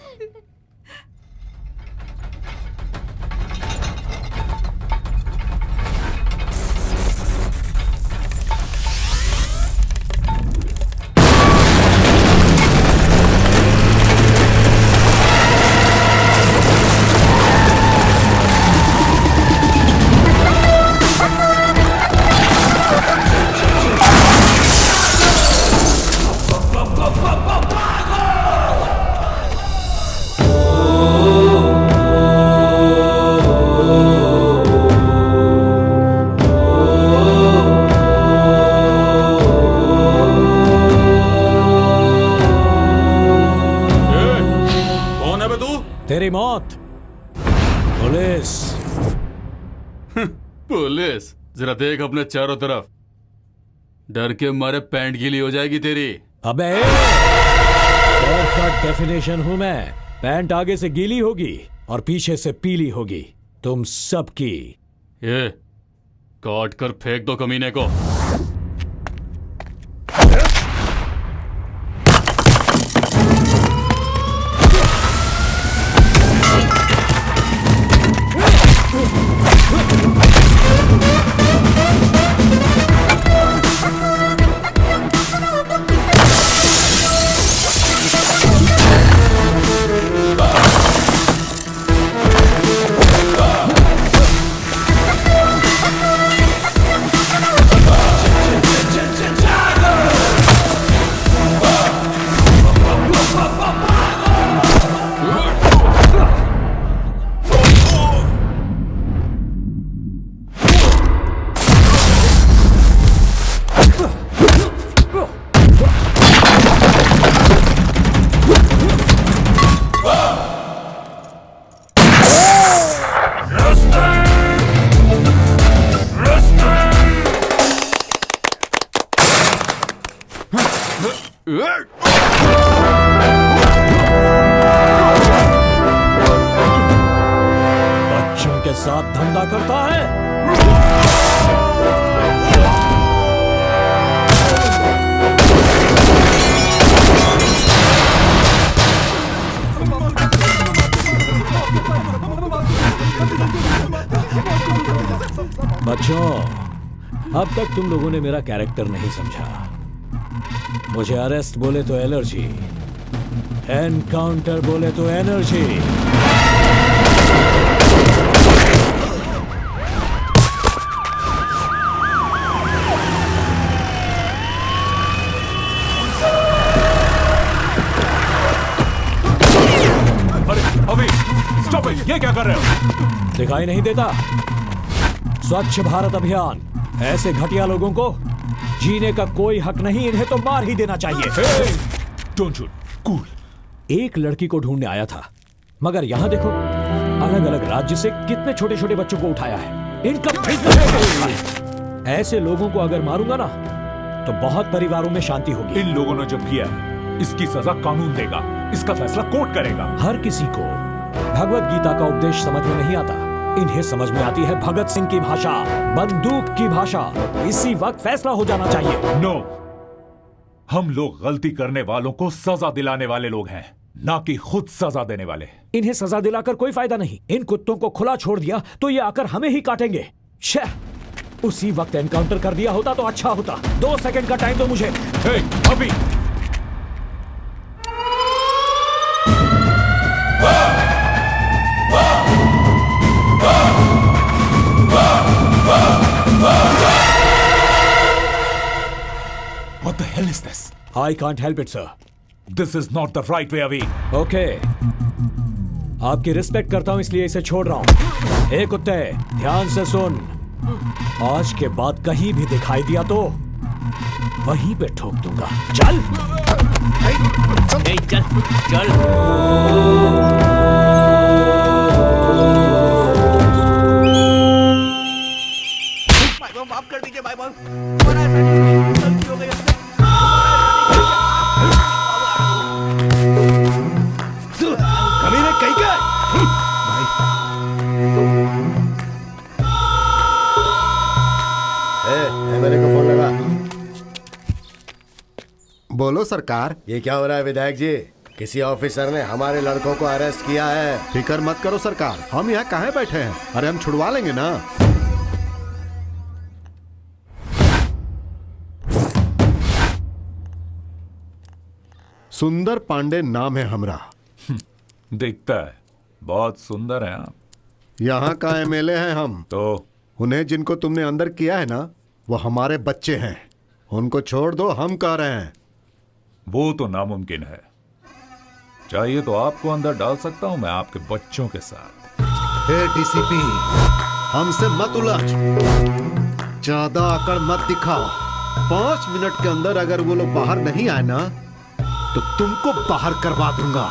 C: तेरी मौत। पुलिस।
L: पुलिस, जरा देख अपने चारों तरफ, डर के मारे पैंट गीली हो जाएगी तेरी।
C: अबे डर का डेफिनेशन हूं मैं। पैंट आगे से गीली होगी और पीछे से पीली होगी, तुम सबकी।
L: ये काट कर फेंक दो कमीने को।
C: बच्चों के साथ धंधा करता है। बच्चों, अब तक तुम लोगों ने मेरा कैरेक्टर नहीं समझा। मुझे अरेस्ट बोले तो एलर्जी, एनकाउंटर बोले तो एनर्जी।
N: अभी स्टॉप इट, ये क्या कर रहे हो?
C: दिखाई नहीं देता? स्वच्छ भारत अभियान, ऐसे घटिया लोगों को जीने का कोई हक नहीं, इन्हें तो मार ही देना चाहिए।
N: Don't shoot, cool.
C: एक लड़की को ढूंढने आया था, मगर यहाँ देखो, अलग अलग राज्य से कितने छोटे छोटे बच्चों को उठाया है। इनका बिजनेस। ऐसे लोगों को अगर मारूंगा ना तो बहुत परिवारों में शांति होगी।
N: इन लोगों ने जो किया है इसकी सजा कानून देगा, इसका फैसला कोर्ट करेगा।
C: हर किसी को भगवत गीता का उपदेश समझ में नहीं आता, इन्हें समझ में आती है भगत सिंह की भाषा, बंदूक की भाषा। इसी वक्त फैसला हो जाना चाहिए।
N: नो, हम लोग गलती करने वालों को सजा दिलाने वाले लोग हैं, ना कि खुद सजा देने वाले।
C: इन्हें सजा दिलाकर कोई फायदा नहीं। इन कुत्तों को खुला छोड़ दिया तो ये आकर हमें ही काटेंगे। शह, उसी वक्त एनकाउंटर कर दिया होता तो अच्छा होता। 2 सेकंड का टाइम दो मुझे।
N: अभी What the hell is this?
C: I can't help it, sir.
N: This is not the right way, Avi.
C: Okay. आपकी रिस्पेक्ट करता हूं इसलिए इसे छोड़ रहा हूं। ए कुत्ते, ध्यान से सुन। आज के बाद कहीं भी दिखाई दिया तो वहीं पे ठोक दूंगा। चल।
M: चल चल।
F: माफ कर दीजिए भाई बहन। कमीने कहीं का मेरे को फोन लगा।
J: बोलो सरकार।
F: ये क्या हो रहा है विधायक जी? किसी ऑफिसर ने हमारे लड़कों को अरेस्ट किया है।
J: फिक्र मत करो सरकार, हम यहाँ काहे बैठे हैं? अरे हम छुड़वा लेंगे ना। सुंदर पांडे नाम है हमरा।
N: दिखता है बहुत सुंदर है आप।
J: यहाँ का एमएलए हैं हम।
N: तो
J: उन्हें जिनको तुमने अंदर किया है ना, वो हमारे बच्चे हैं। उनको छोड़ दो, हम कह रहे हैं।
N: वो तो नामुमकिन है। चाहिए तो आपको अंदर डाल सकता हूं मैं आपके बच्चों के साथ।
J: हे डीसीपी, हमसे मत उलझ, ज्यादा अकड़ मत दिखाओ। 5 मिनट के अंदर अगर वो लोग बाहर नहीं आए ना तो तुमको बाहर करवा दूंगा।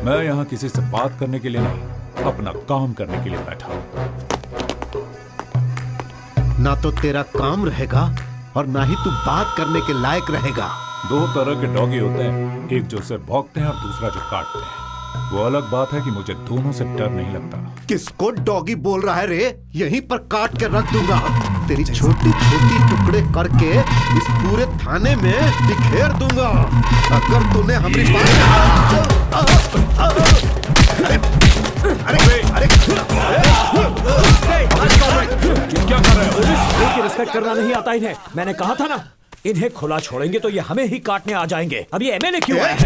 N: मैं यहाँ किसी से बात करने के लिए नहीं, अपना काम करने के लिए बैठा हूं।
J: ना तो तेरा काम रहेगा और ना ही तू बात करने के लायक रहेगा।
N: 2 तरह के डॉगी होते हैं, एक जो सिर्फ भौंकते हैं और दूसरा जो काटते हैं। वो अलग बात है कि मुझे दोनों से डर नहीं लगता।
J: किसको डॉगी बोल रहा है रे? यहीं पर काट के रख दूंगा। तेरी छोटी छोटी टुकड़े करके इस पूरे थाने में बिखेर दूंगा। अगर तूने हमारी
C: क्या कर रहे हो? पुलिस की रिस्पेक्ट करना नहीं आता इन्हें। मैंने कहा था ना, इन्हें खुला छोड़ेंगे तो ये हमें ही काटने आ जाएंगे। अब ये एमएलए क्यों है?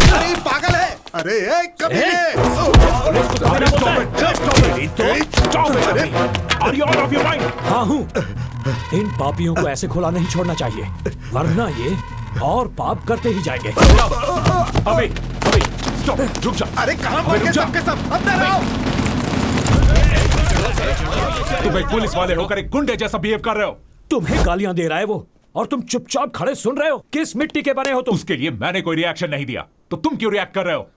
J: अरे पागल है। अरे
C: हाँ हूँ। इन पापियों को ऐसे खुला नहीं छोड़ना चाहिए, वरना ये और पाप करते ही जाएंगे।
N: अभी स्टॉप, रुक जा।
J: अरे कहाँ भाग गए सबके सब? अंदर आओ।
N: तुम एक पुलिस वाले होकर एक गुंडे जैसा बिहेव कर रहे हो।
C: तुम्हें गालियां दे रहा है वो और तुम चुपचाप खड़े सुन रहे हो। किस मिट्टी के बने हो तुम?
N: उसके लिए मैंने कोई रिएक्शन नहीं दिया तो तुम क्यों रिएक्ट कर रहे हो?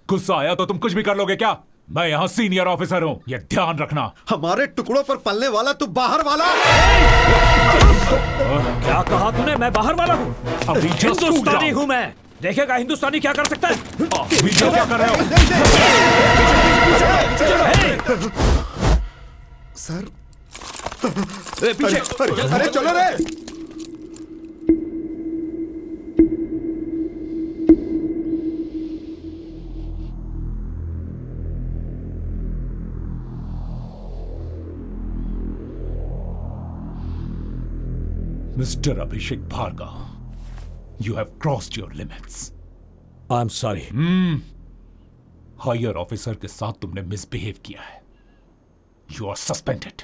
N: गुस्सा आया तो तुम कुछ भी कर लोगे क्या? मैं यहाँ सीनियर ऑफिसर हूँ, ये ध्यान रखना।
J: हमारे टुकड़ों पर पलने वाला तू बाहर वाला।
C: क्या कहा तूने? मैं बाहर वाला हूँ?
N: अभी
C: हिंदुस्तानी हूँ मैं। देखेगा हिंदुस्तानी क्या कर सकता है।
N: क्या कर रहे हो?
J: सर
C: पीछे।
J: अरे चलो रे।
N: Mister Abhishek Bhargava, you have crossed your limits.
C: I am sorry.
N: Higher officer के साथ तुमने मिसबिहेव किया है। You are suspended.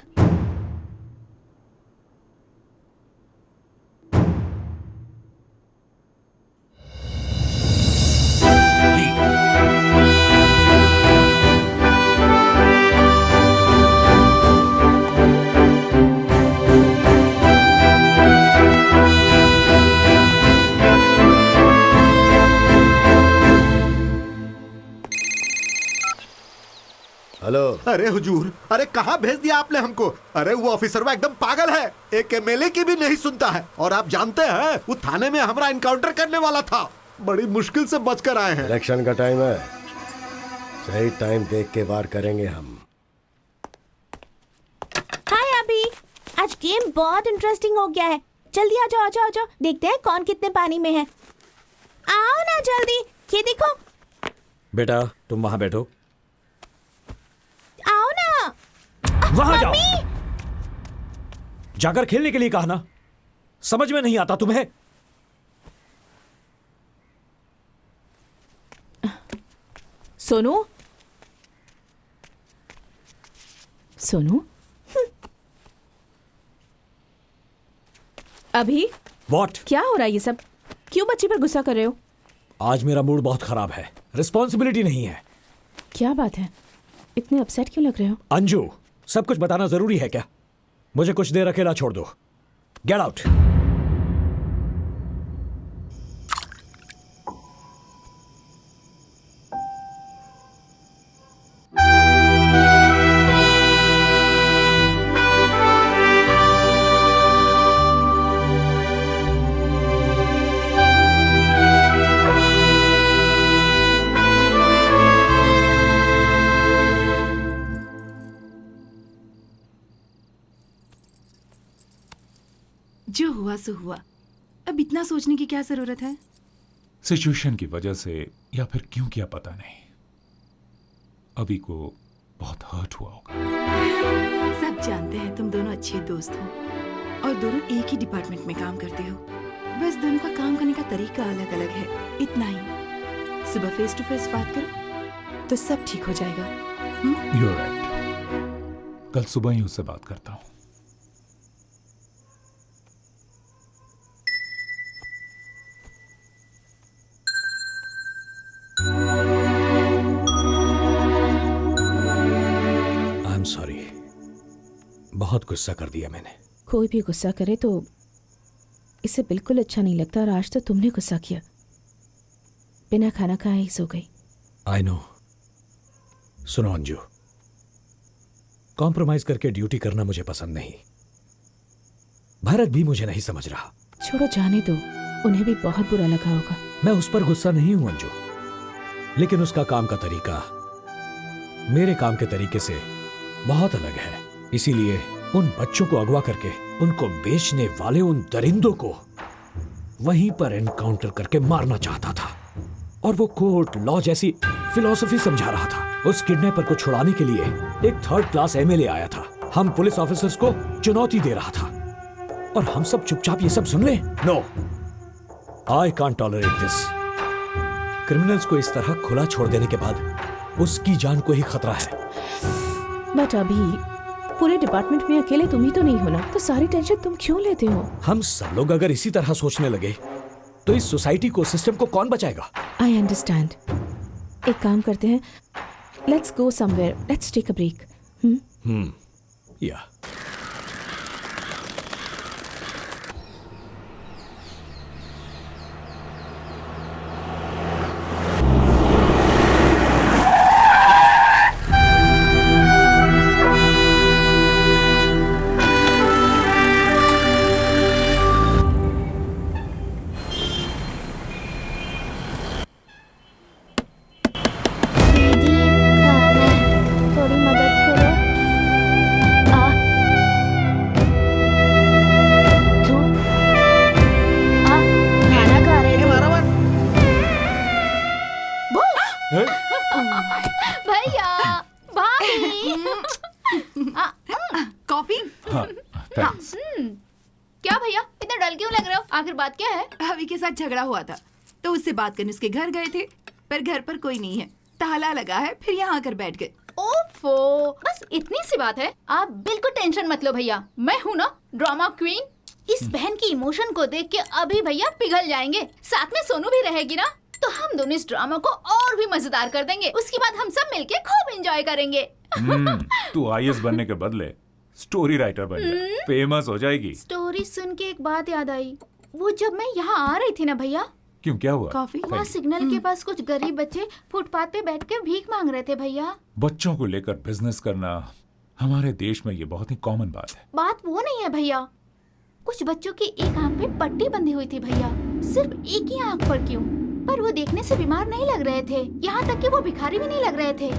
F: हेलो।
J: अरे हुजूर, अरे कहाँ भेज दिया आपने हमको? अरे वो ऑफिसर वो एकदम पागल है, एक एमएलए की भी नहीं सुनता है। और आप जानते हैं वो थाने में हमारा इनकाउंटर करने वाला था। बड़ी मुश्किल से बचकर आए हैं।
F: इलेक्शन का टाइम है, सही टाइम देख के वार करेंगे हम।
A: हाय अभी, आज गेम बहुत इंटरेस्टिंग हो गया है। जल्दी आ जाओ, आ जाओ, आ जाओ, देखते हैं कौन कितने पानी में है। आओ ना जल्दी, ये देखो।
C: बेटा तुम वहां बैठो।
A: आओ ना।
C: वहां जाओ। जाकर खेलने के लिए कहा ना, समझ में नहीं आता तुम्हें?
A: सोनू, सोनू, अभी
C: व्हाट?
A: क्या हो रहा है ये सब? क्यों बच्ची पर गुस्सा कर रहे हो?
C: आज मेरा मूड बहुत खराब है, रिस्पॉन्सिबिलिटी नहीं है।
A: क्या बात है, इतने अपसेट क्यों लग रहे हो?
C: अंजू, सब कुछ बताना जरूरी है क्या? मुझे कुछ देर अकेला छोड़ दो। Get out.
K: जो हुआ सो हुआ, अब इतना सोचने की क्या जरूरत है?
N: सिचुएशन की वजह से या फिर क्यों किया पता नहीं, अभी को बहुत हर्ट हुआ होगा।
K: सब जानते हैं तुम दोनों अच्छे दोस्त हो और दोनों एक ही डिपार्टमेंट में काम करते हो। बस दोनों का काम करने का तरीका अलग अलग है, इतना ही। सुबह फेस टू फेस बात करो तो सब ठीक हो जाएगा।
N: You're right. कल सुबह ही उससे बात करता हूँ।
C: सॉरी, बहुत गुस्सा कर दिया मैंने।
A: कोई भी गुस्सा करे तो इसे बिल्कुल अच्छा नहीं लगता, और आज तो तुमने गुस्सा किया। बिना खाना खाए ही सो गई।
C: I know. सुनो अंजू, कॉम्प्रोमाइज करके ड्यूटी करना मुझे पसंद नहीं। भारत भी मुझे नहीं समझ रहा।
A: छोड़ो, जाने दो, उन्हें भी बहुत बुरा लगा होगा।
C: मैं उस पर गुस्सा नहीं हूं अंजू, लेकिन उसका काम का तरीका मेरे काम के तरीके से बहुत अलग है। इसीलिए उन बच्चों को अगवा करके उनको बेचने वाले उन दरिंदों को वहीं पर एनकाउंटर करके मारना चाहता था। और वो कोर्ट लॉ जैसी फिलॉसफी समझा रहा था। उस किडनैपर को छुड़ाने के लिए एक थर्ड क्लास एमएलए आया था। हम पुलिस ऑफिसर्स को चुनौती दे रहा था और हम सब चुपचाप ये सब सुन ले? No, I can't tolerate this. Criminals को इस तरह खुला छोड़ देने के बाद उसकी जान को ही खतरा है।
A: बट अभी पूरे डिपार्टमेंट में अकेले तुम ही तो नहीं हो ना, तो सारी टेंशन तुम क्यों लेते हो?
C: हम सब लोग अगर इसी तरह सोचने लगे तो इस सोसाइटी को, सिस्टम को कौन बचाएगा?
A: I understand. एक काम करते हैं, let's go somewhere, let's take a break.
C: या
B: भैया, भाभी।
K: कॉफी?
B: क्या भैया,
O: इतना डल क्यों लग रहे हो? आखिर बात क्या है?
K: हवी के साथ झगड़ा हुआ था तो उससे बात करने उसके घर गए थे, पर घर पर कोई नहीं है, ताला लगा है, फिर यहाँ आकर बैठ गए।
B: ओफो, बस इतनी सी बात है। आप बिल्कुल टेंशन मत लो भैया, मैं हूँ ना ड्रामा क्वीन। इस बहन की इमोशन को देख के अभी भैया पिघल जाएंगे। साथ में सोनू भी रहेगी ना, तो हम दोनों इस ड्रामा को और भी मजेदार कर देंगे। उसके बाद हम सब मिलके खूब एंजॉय करेंगे।
N: तू आईएएस बनने के बदले स्टोरी राइटर बन जा, फेमस हो जाएगी।
B: स्टोरी सुन के एक बात याद आई। वो जब मैं यहाँ आ रही थी ना भैया,
N: क्यों, क्या हुआ?
B: काफी वहाँ सिग्नल के पास कुछ गरीब बच्चे फुटपाथ पे बैठ के भीख मांग रहे थे भैया।
N: बच्चों को लेकर बिजनेस करना हमारे देश में ये बहुत ही कॉमन बात है।
B: बात वो नहीं है भैया, कुछ बच्चों की एक आंख पे पट्टी बंधी हुई थी भैया, सिर्फ एक ही आंख पर क्यों, पर वो देखने से बीमार नहीं लग रहे थे, यहाँ तक कि वो भिखारी भी नहीं लग रहे थे।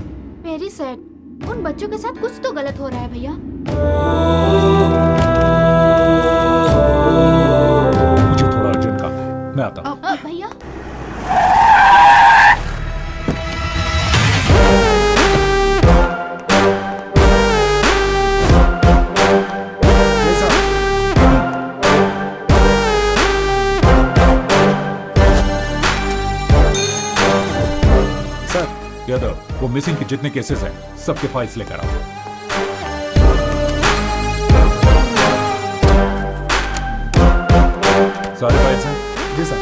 B: Very sad. उन बच्चों के साथ कुछ तो गलत हो रहा है भैया।
N: मुझे थोड़ा अर्जेंट काम है, मैं आता हूँ।
B: भैया
N: यादव, वो मिसिंग के जितने केसेस हैं सबके फाइल्स लेकर आओ। सारे फाइल्स हैं?
E: जी सर।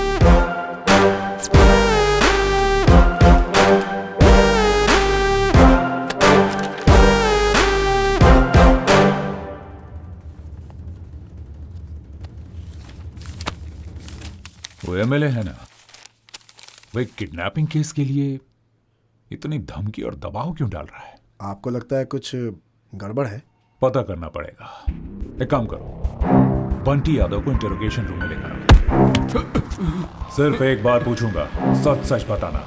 N: वो एमएलए है ना, वो एक किडनैपिंग केस के लिए इतनी धमकी और दबाव क्यों डाल रहा है?
E: आपको लगता है कुछ गड़बड़ है?
N: पता करना पड़ेगा। एक काम करो, बंटी यादव को इंटरोगेशन रूम में लेकर आओ। सिर्फ एक बार पूछूंगा, सच सच बताना,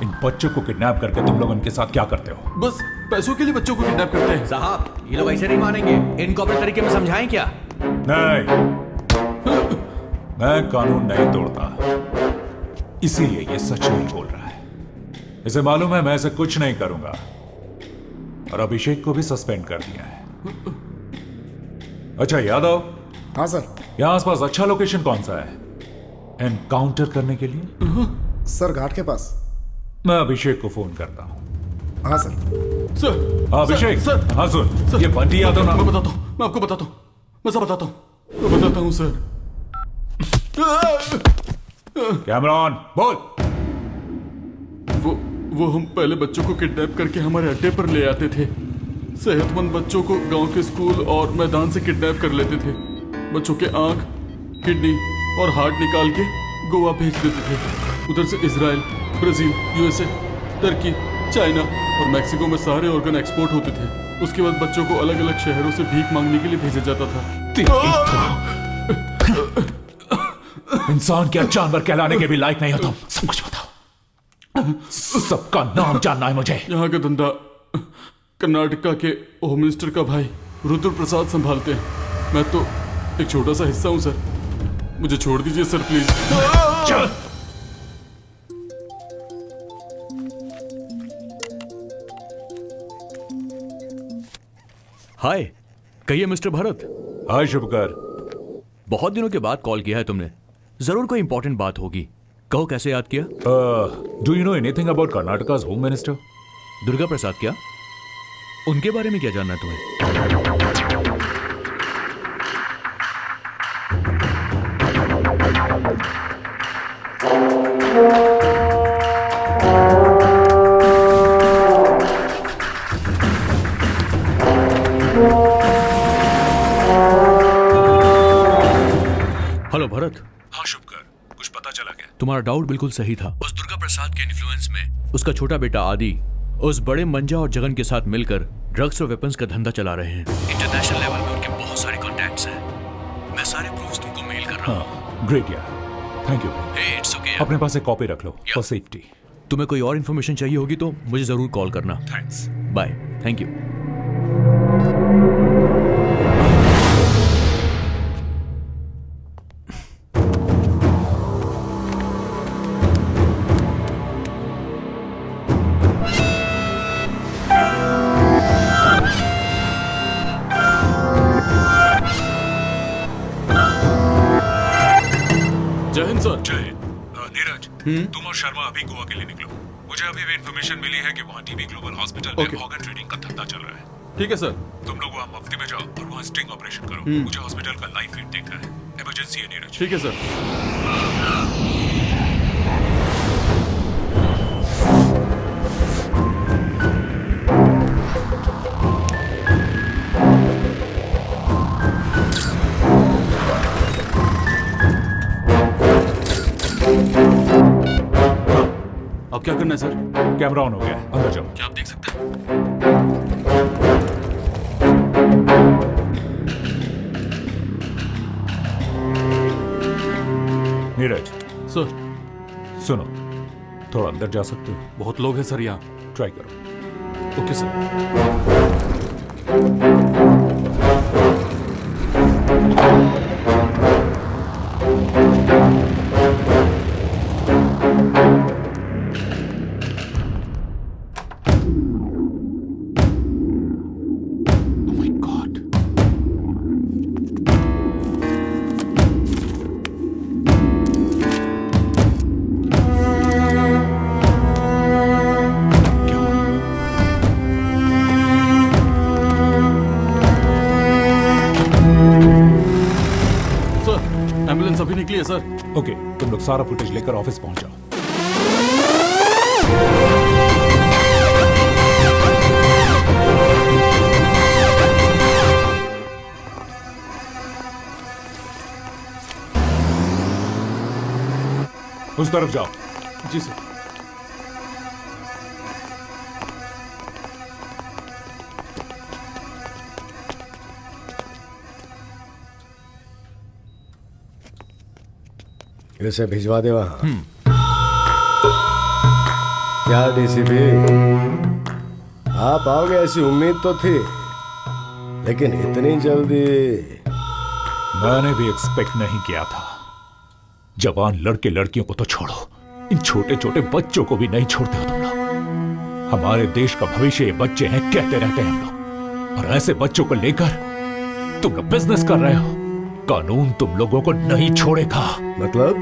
N: इन बच्चों को किडनैप करके तुम लोग उनके साथ क्या करते हो?
L: बस पैसों के लिए बच्चों को किडनैप करते हैं।
M: साहब, ये लोग ऐसे नहीं मानेंगे, इनको अपने तरीके में समझाएं क्या?
N: नहीं, मैं कानून नहीं तोड़ता, इसीलिए ये सच नहीं बोल रहा है। इसे मालूम है मैं ऐसे कुछ नहीं करूंगा, और अभिषेक को भी सस्पेंड कर दिया है। अच्छा यादव।
E: हाँ सर।
N: यहाँ आसपास अच्छा लोकेशन कौन सा है एनकाउंटर करने के लिए?
E: सर घाट के पास।
N: मैं अभिषेक को फोन करता हूँ।
E: हाँ सर।
L: सर
N: अभिषेक,
L: सर,
N: हाँ सुन, ये बंटी यादव ना।
L: मैं बताता हूँ, मैं आपको बताता हूँ, मैं सब बताता हूँ, मैं बताता हूँ सर।
N: कैमरा ऑन, बोल।
L: वो हम पहले बच्चों को किडनैप करके हमारे अड्डे पर ले आते थे। सेहतमंद बच्चों को गांव के स्कूल और मैदान से किडनैप कर लेते थे। बच्चों के आंख, किडनी और हार्ट निकाल के गोवा भेज देते थे। उधर से इजराइल, ब्राजील, यूएसए, तुर्की, चाइना और मैक्सिको में सारे ऑर्गन एक्सपोर्ट होते थे। उसके बाद बच्चों को अलग अलग शहरों से भीख मांगने के लिए भेजा जाता था।
N: इंसान क्या जानवर कहलाने के भी लायक नहीं हो तुम। सब कुछ बताओ, सबका नाम जानना है मुझे।
L: यहाँ का धंधा कर्नाटका के होम मिनिस्टर का भाई रुद्र प्रसाद संभालते हैं। मैं तो एक छोटा सा हिस्सा हूँ सर, मुझे छोड़ दीजिए सर प्लीज।
N: चल।
D: हाय, कहिए मिस्टर भरत।
N: हाय शुभकर।
D: बहुत दिनों के बाद कॉल किया है तुमने, जरूर कोई इंपॉर्टेंट बात होगी। कहो कैसे याद किया?
N: Do you know anything about Karnataka's home minister?
D: Durga Prasad क्या? उनके बारे में क्या जानना है तुम्हें? हेलो भरत।
N: हाँ शुभकर, कुछ पता चला क्या?
D: तुम्हारा डाउट बिल्कुल सही था। उस दुर्गा प्रसाद के इन्फ्लुएंस में उसका छोटा बेटा आदि उस बड़े मंजा और जगन के साथ मिलकर ड्रग्स और वेपन्स का धंधा चला रहे हैं। इंटरनेशनल लेवल में उनके बहुत सारे कॉन्टैक्ट्स हैं। मैं सारे प्रूफ्स तुमको मेल कर रहा हूँ।
N: ग्रेट यार, थैंक यू।
D: It's okay.
N: अपने पास एक कॉपी रख लो फॉर सेफ्टी।
D: तुम्हें कोई और इन्फॉर्मेशन चाहिए होगी तो मुझे जरूर कॉल करना।
N: थैंक्स।
D: बाय। Thank you.
N: जय नीरज, तुम और शर्मा अभी गोवा के लिए निकलो। मुझे अभी भी इंफॉर्मेशन मिली है कि वहाँ टीबी ग्लोबल हॉस्पिटल में ऑर्गन ट्रेडिंग का धंधा चल रहा है।
L: ठीक है सर।
N: तुम लोग वहाँ मुफ्ती में जाओ और वहाँ स्टिंग ऑपरेशन करो। मुझे हॉस्पिटल का लाइव फीड देखना है। इमरजेंसी है नीरज।
L: ठीक है सर। अब क्या करना है सर?
N: कैमरा ऑन हो गया है, अंदर जाओ।
L: क्या आप देख सकते हैं?
N: नीरज
L: सर,
N: सुनो, थोड़ा अंदर जा सकते हो?
L: बहुत लोग हैं सर यहाँ।
N: ट्राई करो।
L: Okay sir. एम्बुलेंस अभी निकली है सर।
N: ओके, तुम लोग सारा फुटेज लेकर ऑफिस पहुंच जाओ। उस तरफ जाओ।
L: जी सर।
F: इसे भिजवा दे वहां। क्या डीसीपी, आप आओगे ऐसी उम्मीद तो थी, लेकिन इतनी जल्दी
N: मैंने भी एक्सपेक्ट नहीं किया था। जवान लड़के लड़कियों को तो छोड़ो, इन छोटे छोटे बच्चों को भी नहीं छोड़ते हो तुम लोग। हमारे देश का भविष्य ये बच्चे हैं, कहते रहते हैं हम लोग, और ऐसे बच्चों को लेकर तुम लोग बिजनेस कर रहे हो। कानून तुम लोगों को नहीं छोड़ेगा।
F: मतलब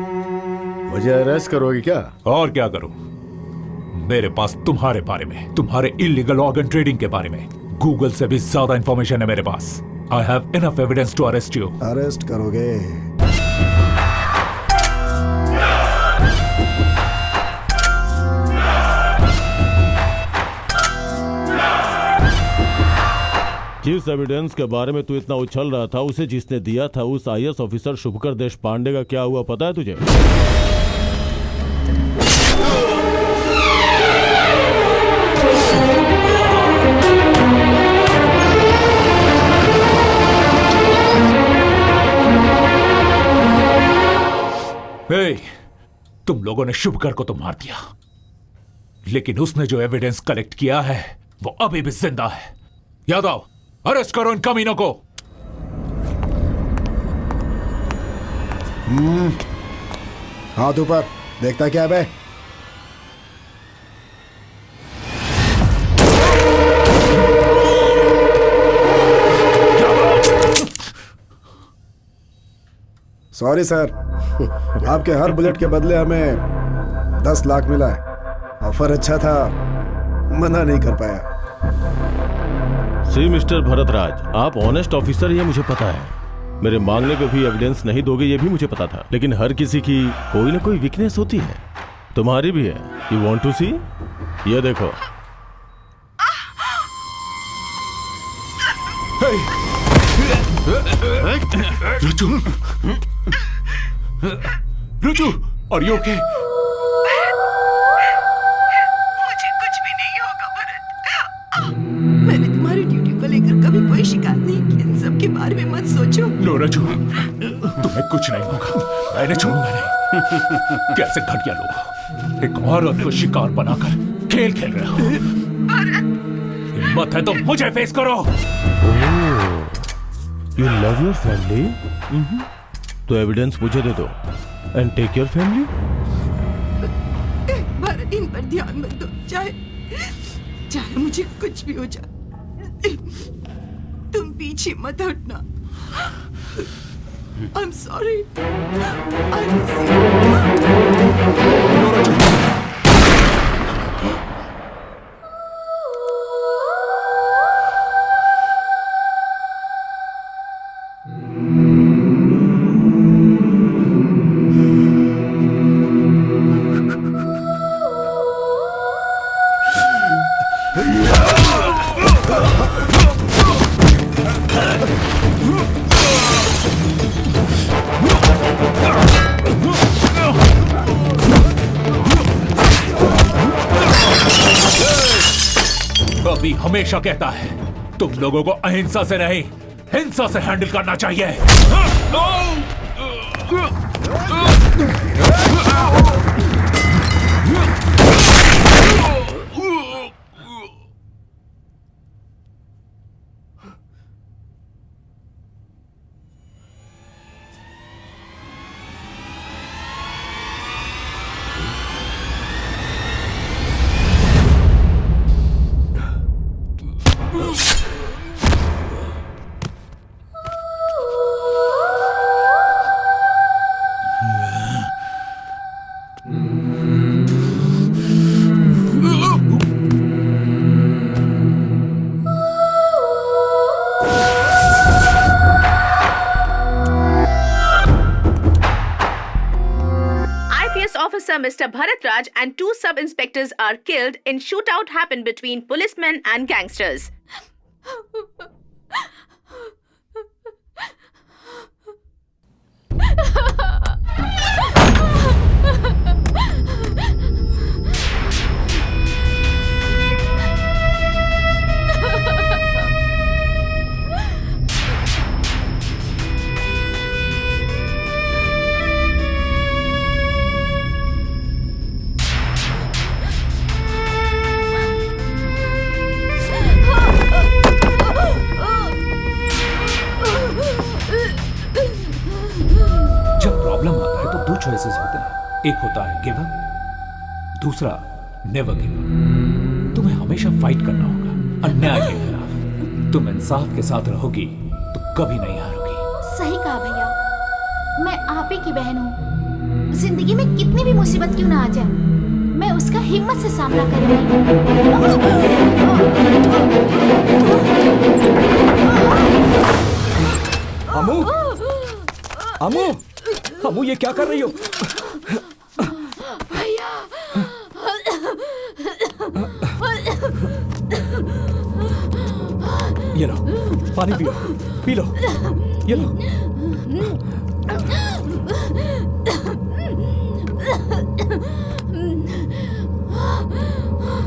F: मुझे अरेस्ट करोगे क्या?
N: और क्या करूं? मेरे पास तुम्हारे बारे में, तुम्हारे इलीगल ऑर्गन ट्रेडिंग के बारे में गूगल से भी ज्यादा इंफॉर्मेशन है मेरे पास। I have enough evidence to arrest you.
E: Arrest करोगे?
G: जिस एविडेंस के बारे में तू इतना उछल रहा था, उसे जिसने दिया था उस आईएएस ऑफिसर शुभकर देश पांडे का क्या हुआ पता है तुझे?
N: हे, तुम लोगों ने शुभकर को तो मार दिया, लेकिन उसने जो एविडेंस कलेक्ट किया है वो अभी भी जिंदा है। यादव, अरेस्ट करो इन कमीनों को।
E: हाथ ऊपर, देखता क्या बे? सॉरी सर, आपके हर बुलेट के बदले हमें 10 लाख मिला है। ऑफर अच्छा था, मना नहीं कर पाया।
G: सी मिस्टर भरतराज, आप ऑनेस्ट ऑफिसर ये मुझे पता है। मेरे मांगने पे भी एविडेंस नहीं दोगे ये भी मुझे पता था, लेकिन हर किसी की कोई ना कोई वीकनेस होती है, तुम्हारी भी है। यू वांट टू सी? ये देखो।
N: रुचु, आर यू ओके?
K: मुझे कुछ भी नहीं होगा भरत। मैंने तुम्हारी ड्यूटी को लेकर कभी कोई शिकायत नहीं की। इन सब के बारे में मत सोचो।
N: नो रजू, तुम्हें कुछ नहीं होगा, मैंने छोड़ूंगा नहीं। कैसे घटिया लोग एक औरत को शिकार बनाकर खेल खेल रहे हो। हिम्मत है तो मुझे फेस करो।
G: You love your family? तो एविडेंस मुझे दे दो and take your family.
K: Bharat, इन पर ध्यान मत दो। चाहे मुझे कुछ भी हो जाए, तुम पीछे मत हटना। I'm sorry. I miss you.
N: कभी हमेशा कहता है तुम लोगों को अहिंसा से नहीं हिंसा से हैंडल करना चाहिए।
A: Officer Mr. Bharat Raj and 2 sub-inspectors are killed in shootout happened between policemen and gangsters.
C: Choices होते हैं, एक होता है गिव अप, दूसरा नेवर गिव अप। तुम्हें हमेशा फाइट करना होगा अन्याय के खिलाफ। तुम इंसाफ के साथ रहोगी तो कभी नहीं हारोगी।
B: सही कहा भैया, मैं आप ही की बहन हूँ। जिंदगी में कितनी भी मुसीबत क्यों ना आ जाए, मैं उसका हिम्मत से सामना करूंगी।
C: अमू, अमू, अमू ये क्या कर रही हो?
B: भैया,
C: ये लो, पानी पियो, पी लो, ये लो।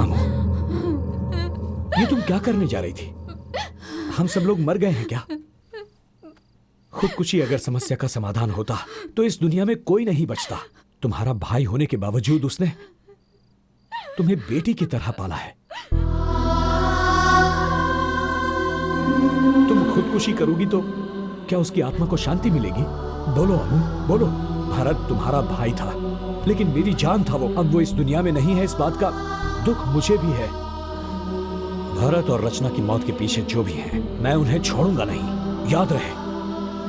C: अमू, ये तुम क्या करने जा रही थी? हम सब लोग मर गए हैं क्या? खुदकुशी अगर समस्या का समाधान होता तो इस दुनिया में कोई नहीं बचता। तुम्हारा भाई होने के बावजूद उसने तुम्हें बेटी की तरह पाला है। तुम खुदकुशी करोगी तो क्या उसकी आत्मा को शांति मिलेगी? बोलो अमू, बोलो। भरत तुम्हारा भाई था, लेकिन मेरी जान था वो। अब वो इस दुनिया में नहीं है, इस बात का दुख मुझे भी है। भरत और रचना की मौत के पीछे जो भी है, मैं उन्हें छोड़ूंगा नहीं। याद रहे,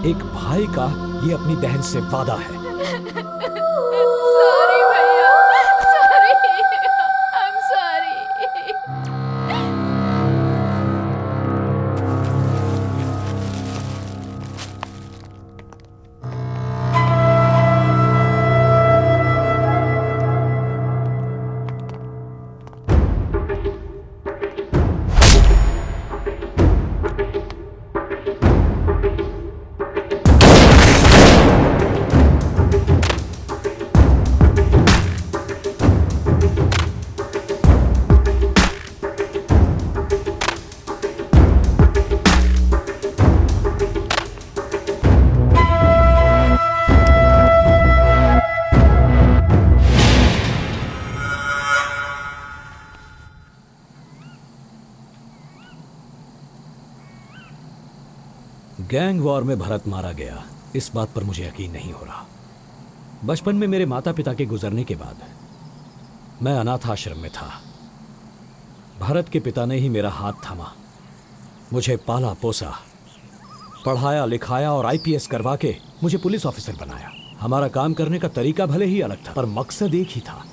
C: एक भाई का ये अपनी बहन से वादा है।
B: सॉरी भैया, sorry, I am sorry.
C: Gang war में भरत मारा गया, इस बात पर मुझे यकीन नहीं हो रहा। बचपन में मेरे माता पिता के गुजरने के बाद मैं अनाथ आश्रम में था। भरत के पिता ने ही मेरा हाथ थामा, मुझे पाला पोसा, पढ़ाया लिखाया और आईपीएस करवा के मुझे पुलिस ऑफिसर बनाया। हमारा काम करने का तरीका भले ही अलग था, पर मकसद एक ही था।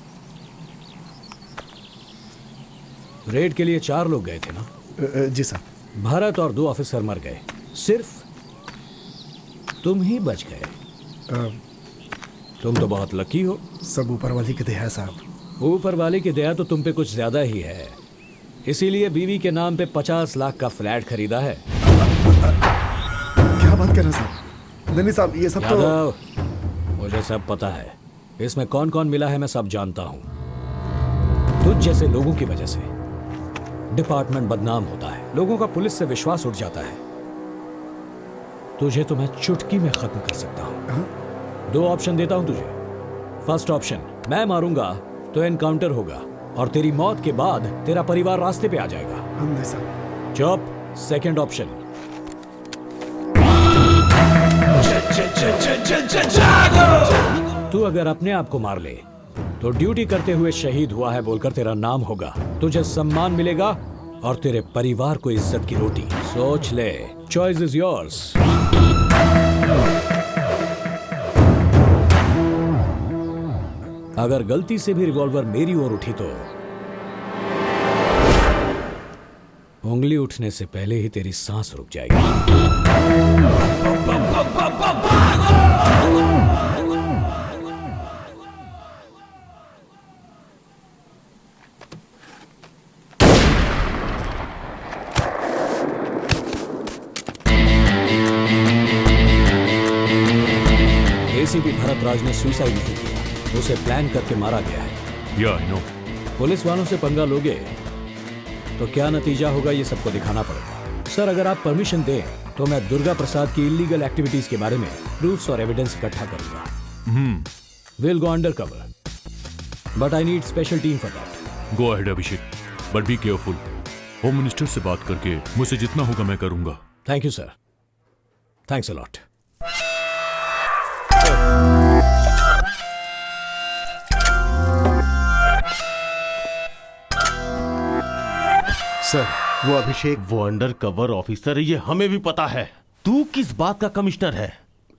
C: रेड के लिए 4 लोग गए थे ना?
E: जी सर।
C: भारत और 2 ऑफिसर मर गए, सिर्फ तुम ही बच गए। तुम तो बहुत लकी हो।
E: सब ऊपर वाली की दया है साहब।
C: ऊपर वाले की दया तो तुम पे कुछ ज्यादा ही है, इसीलिए बीवी के नाम पे 50 लाख का फ्लैट खरीदा है।
E: क्या बात कर रहे हैं साहब? नहीं साहब, ये सब तो
C: यादव, मुझे सब पता है। इसमें कौन कौन मिला है मैं सब जानता हूं। तुझ जैसे लोगों की वजह से डिपार्टमेंट बदनाम होता है, लोगों का पुलिस से विश्वास उठ जाता है। तुझे तो मैं चुटकी में खत्म कर सकता हूं। 2 ऑप्शन देता हूं तुझे। फर्स्ट ऑप्शन, मैं मारूंगा तो एनकाउंटर होगा और तेरी मौत के बाद तेरा परिवार रास्ते पे आ जाएगा। चुप। सेकंड ऑप्शन, तू अगर अपने आप को मार ले तो ड्यूटी करते हुए शहीद हुआ है बोलकर तेरा नाम होगा, तुझे सम्मान मिलेगा और तेरे परिवार को इज्जत की रोटी। सोच ले, चॉइस इज योर्स। अगर गलती से भी रिवॉल्वर मेरी ओर उठी तो उंगली उठने से पहले ही तेरी सांस रुक जाएगी। एसीपी भरत राज ने सुसाइड नहीं किया, उसे प्लान करके मारा गया है।
D: या आई नो।
C: पुलिस वालों से पंगा लोगे तो क्या नतीजा होगा ये सबको दिखाना पड़ेगा। सर, अगर आप परमिशन दें तो मैं दुर्गा प्रसाद की इलीगल एक्टिविटीज के बारे में प्रूफ्स और एविडेंस इकट्ठा करूंगा। Will go under cover, but I need special team for that.
D: Go ahead Abhishek, but be careful. Home minister से बात करके मुझसे जितना होगा मैं करूंगा।
C: Thank you sir, thanks a lot.
G: Sir, वो अभिषेक वो अंडर कवर ऑफिसर है, ये हमें भी पता है। तू किस बात का कमिश्नर है?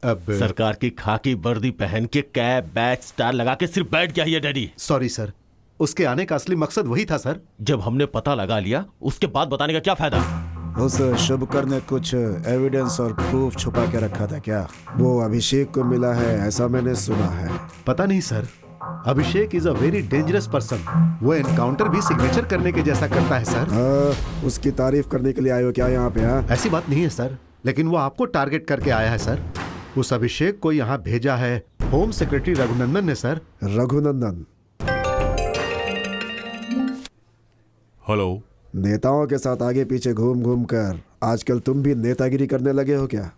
J: अब
G: सरकार की खाकी वर्दी पहन के कैप बैच स्टार लगा के सिर्फ बैठ गया है डैडी।
J: सॉरी सर, उसके आने का असली मकसद वही था सर।
G: जब हमने पता लगा लिया उसके बाद बताने का क्या फायदा?
E: उस शुभकर ने कुछ एविडेंस और प्रूफ छुपा के रखा था क्या? वो अभिषेक को मिला है ऐसा मैंने सुना है।
J: पता नहीं sir, Abhishek is a very dangerous person. वो एनकाउंटर भी सिग्नेचर करने के जैसा करता है सर।
E: उसकी तारीफ करने के लिए आए हो क्या यहाँ पे?
J: ऐसी बात नहीं है सर, लेकिन वो आपको टारगेट करके आया है सर। उस अभिषेक को यहाँ भेजा है होम सेक्रेटरी रघुनंदन ने सर।
E: रघुनंदन?
D: हेलो।
E: नेताओं के साथ आगे पीछे घूम घूम कर आजकल तुम भी नेतागिरी करने लगे हो क्या?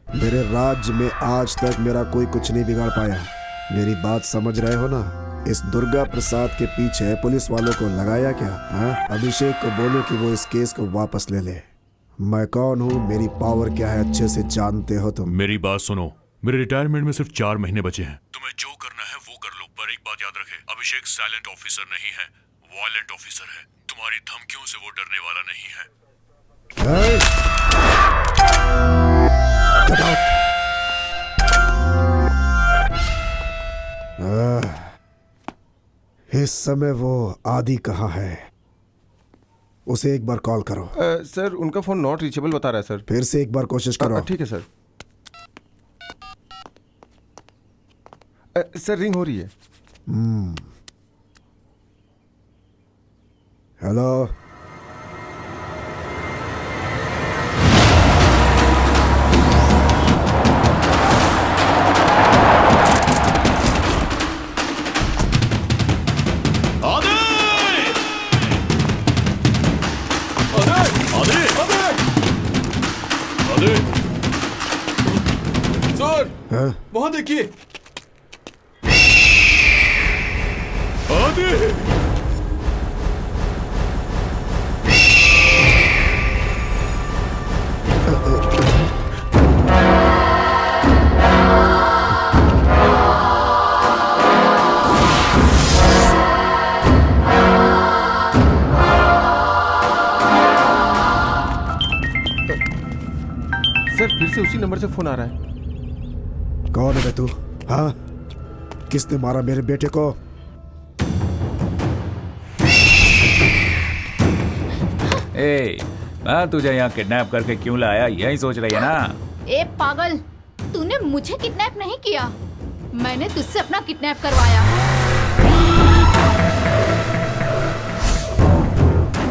E: मेरे राज्य में आज तक मेरा कोई कुछ नहीं बिगाड़ पाया। मेरी बात समझ रहे हो ना? इस दुर्गा प्रसाद के पीछे पुलिस वालों को लगाया क्या? अभिषेक को बोलो कि वो इस केस को वापस ले ले। मैं कौन हूँ, मेरी पावर क्या है, अच्छे से जानते हो तुम।
D: मेरी बात सुनो, मेरे रिटायरमेंट में सिर्फ 4 महीने बचे हैं। तुम्हें जो करना है वो कर लो, पर एक बात याद रखे, अभिषेक साइलेंट ऑफिसर नहीं है, वायलेंट ऑफिसर है। तुम्हारी धमकियों से वो डरने वाला नहीं है।
E: इस समय वो आदि कहाँ है? उसे एक बार कॉल करो।
H: सर, उनका फोन नॉट रीचेबल बता रहा है सर।
E: फिर से एक बार कोशिश करो।
H: ठीक है सर। सर, रिंग हो रही है।
E: हेलो,
L: सर, वहां देखिए।
H: सर
P: फिर से उसी नंबर से फोन आ रहा है।
E: कौन है बे तू? हाँ, किसने मारा मेरे बेटे को?
N: मैं तुझे यहाँ किडनैप करके क्यों लाया, यही सोच रही है ना?
B: ए पागल, तूने मुझे किडनैप नहीं किया, मैंने तुझसे अपना किडनैप करवाया।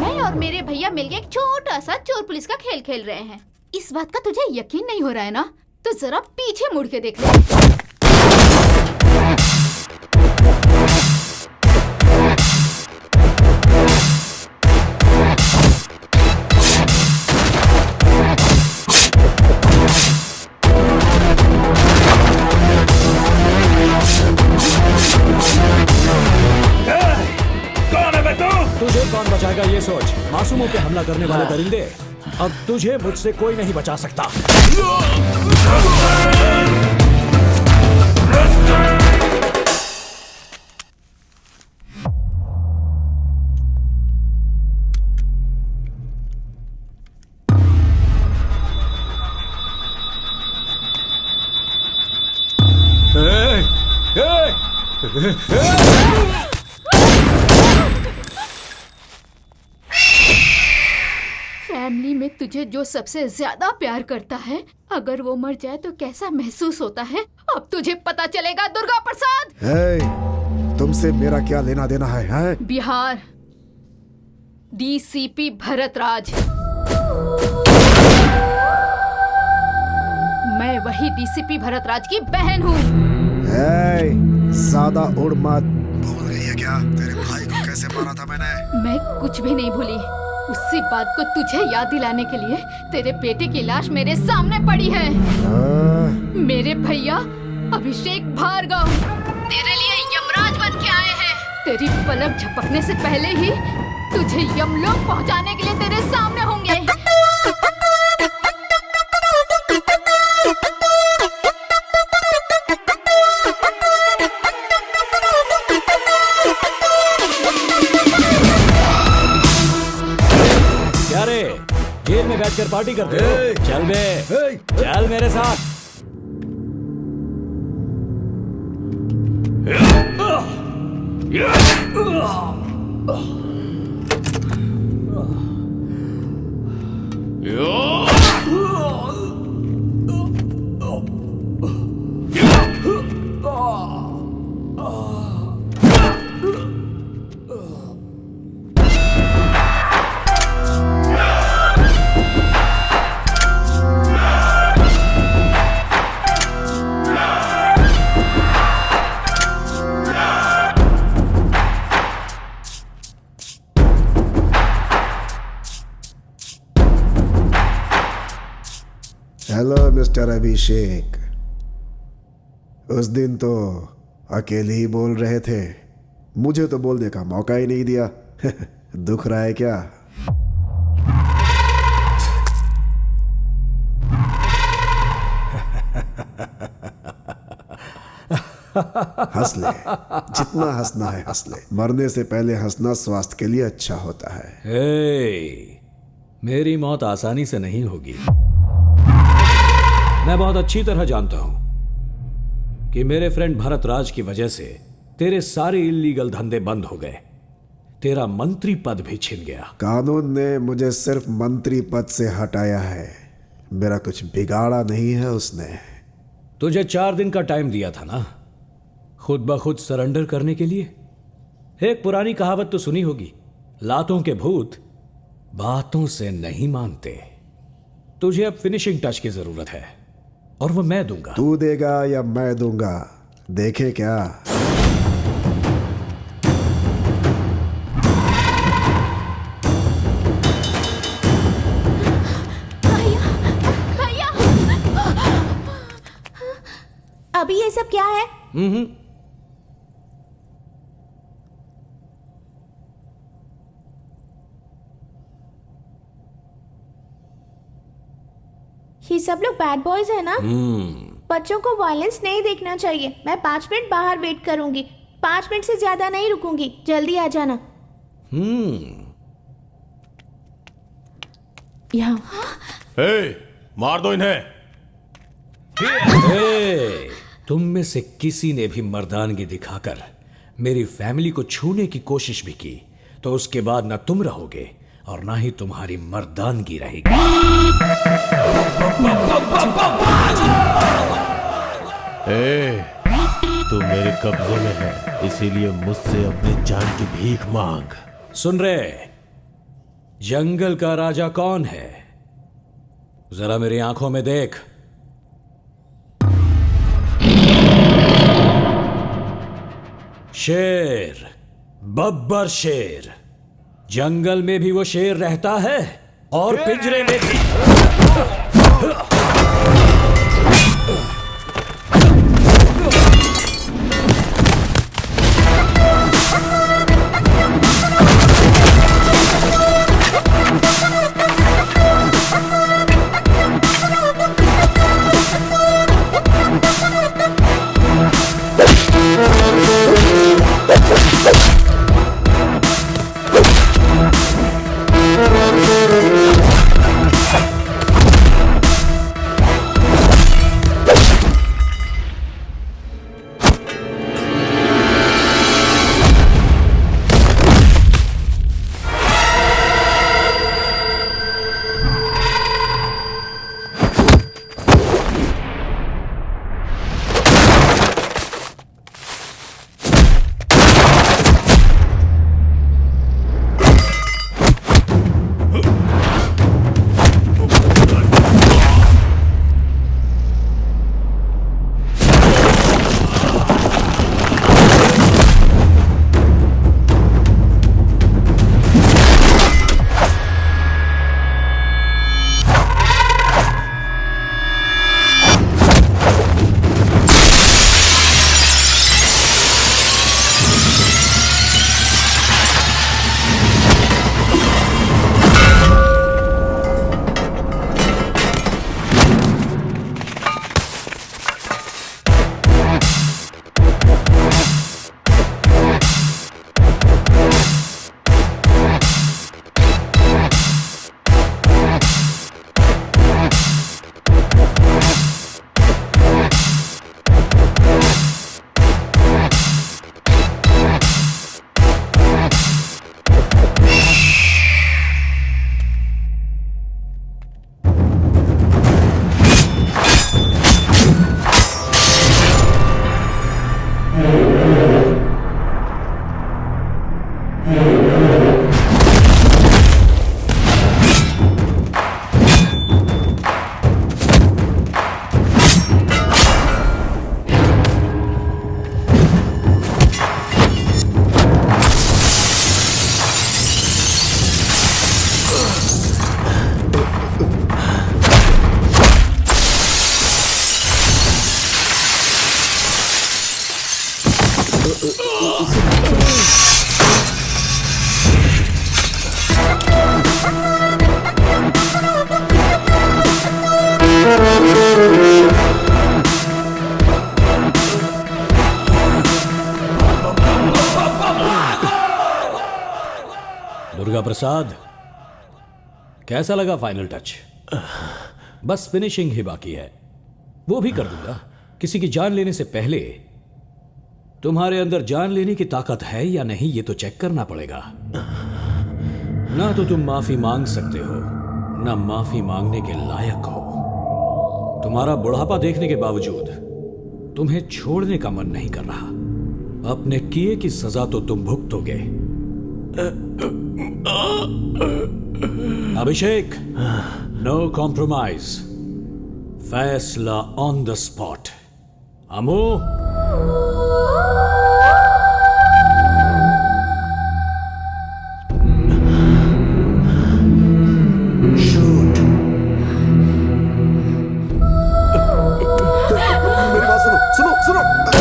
B: मैं और मेरे भैया मिलके एक छोटा सा चोर पुलिस का खेल खेल रहे हैं। इस बात का तुझे यकीन नहीं हो रहा है ना? तो जरा पीछे मुड़ के देख ले।
C: तुझे कौन बचाएगा ये सोच। मासूमों पे हमला करने वाले दरिंदे, अब तुझे मुझसे कोई नहीं बचा सकता।
B: फैमिली में तुझे जो सबसे ज्यादा प्यार करता है, अगर वो मर जाए तो कैसा महसूस होता है, अब तुझे पता चलेगा दुर्गा प्रसाद।
E: तुमसे मेरा क्या लेना देना है?
B: बिहार डीसीपी भरत राज। मैं वही डीसीपी भरत राज की बहन हूँ।
E: ज्यादा उड़ मत। भूल गई है क्या तेरे भाई को कैसे मारा था मैंने?
B: मैं कुछ भी नहीं भूली। उसी बात को तुझे याद दिलाने के लिए तेरे बेटे की लाश मेरे सामने पड़ी है। मेरे भैया अभिषेक भार्गव तेरे लिए यमराज बन के आए हैं। तेरी पलक झपकने से पहले ही तुझे यमलोक पहुंचाने के लिए तेरे सामने होंगे।
C: जेल में बैठकर पार्टी करते हो? चल बे, चल मेरे साथ।
E: हेलो मिस्टर अभिषेक। उस दिन तो अकेले ही बोल रहे थे, मुझे तो बोलने का मौका ही नहीं दिया। दुख रहा है क्या? हंस ले, जितना हंसना है हंस ले। मरने से पहले हंसना स्वास्थ्य के लिए अच्छा होता है।
C: मेरी मौत आसानी से नहीं होगी। मैं बहुत अच्छी तरह जानता हूं कि मेरे फ्रेंड भरत राज की वजह से तेरे सारे इल्लीगल धंधे बंद हो गए, तेरा मंत्री पद भी छिन गया।
E: कानून ने मुझे सिर्फ मंत्री पद से हटाया है, मेरा कुछ बिगाड़ा नहीं है उसने।
C: तुझे 4 दिन का टाइम दिया था ना खुद ब खुद सरेंडर करने के लिए। एक पुरानी कहावत तो सुनी होगी, लातों के भूत बातों से नहीं मानते। तुझे अब फिनिशिंग टच की जरूरत है और वो मैं दूंगा।
E: तू देगा या मैं दूंगा, देखे क्या?
A: अभी ये सब क्या है? ये सब लोग बैड बॉयज है ना? बच्चों को वायलेंस नहीं देखना चाहिए। मैं 5 मिनट बाहर वेट करूंगी, 5 मिनट से ज्यादा नहीं रुकूंगी। जल्दी आ जाना।
G: मार दो इन्हें।
C: ए, तुम में से किसी ने भी मर्दानगी दिखाकर मेरी फैमिली को छूने की कोशिश भी की तो उसके बाद ना तुम रहोगे और ना ही तुम्हारी मर्दानगी रहेगी।
G: तू मेरे कब्जे में है, इसीलिए मुझसे अपनी जान की भीख मांग।
C: सुन रहे, जंगल का राजा कौन है? जरा मेरी आंखों में देख। शेर, बब्बर शेर। जंगल में भी वो शेर रहता है और पिंजरे में भी। दुर्गा प्रसाद, कैसा लगा फाइनल टच? बस फिनिशिंग ही बाकी है, वो भी कर दूंगा। किसी की जान लेने से पहले तुम्हारे अंदर जान लेने की ताकत है या नहीं ये तो चेक करना पड़ेगा। ना तो तुम माफी मांग सकते हो, ना माफी मांगने के लायक हो। तुम्हारा बुढ़ापा देखने के बावजूद तुम्हें छोड़ने का मन नहीं कर रहा। अपने किए की सजा तो तुम भुगतोगे। अभिषेक, नो कॉम्प्रोमाइज, फैसला ऑन द स्पॉट। अमो, शूट।
E: मेरी बात सुनो सुनो सुनो।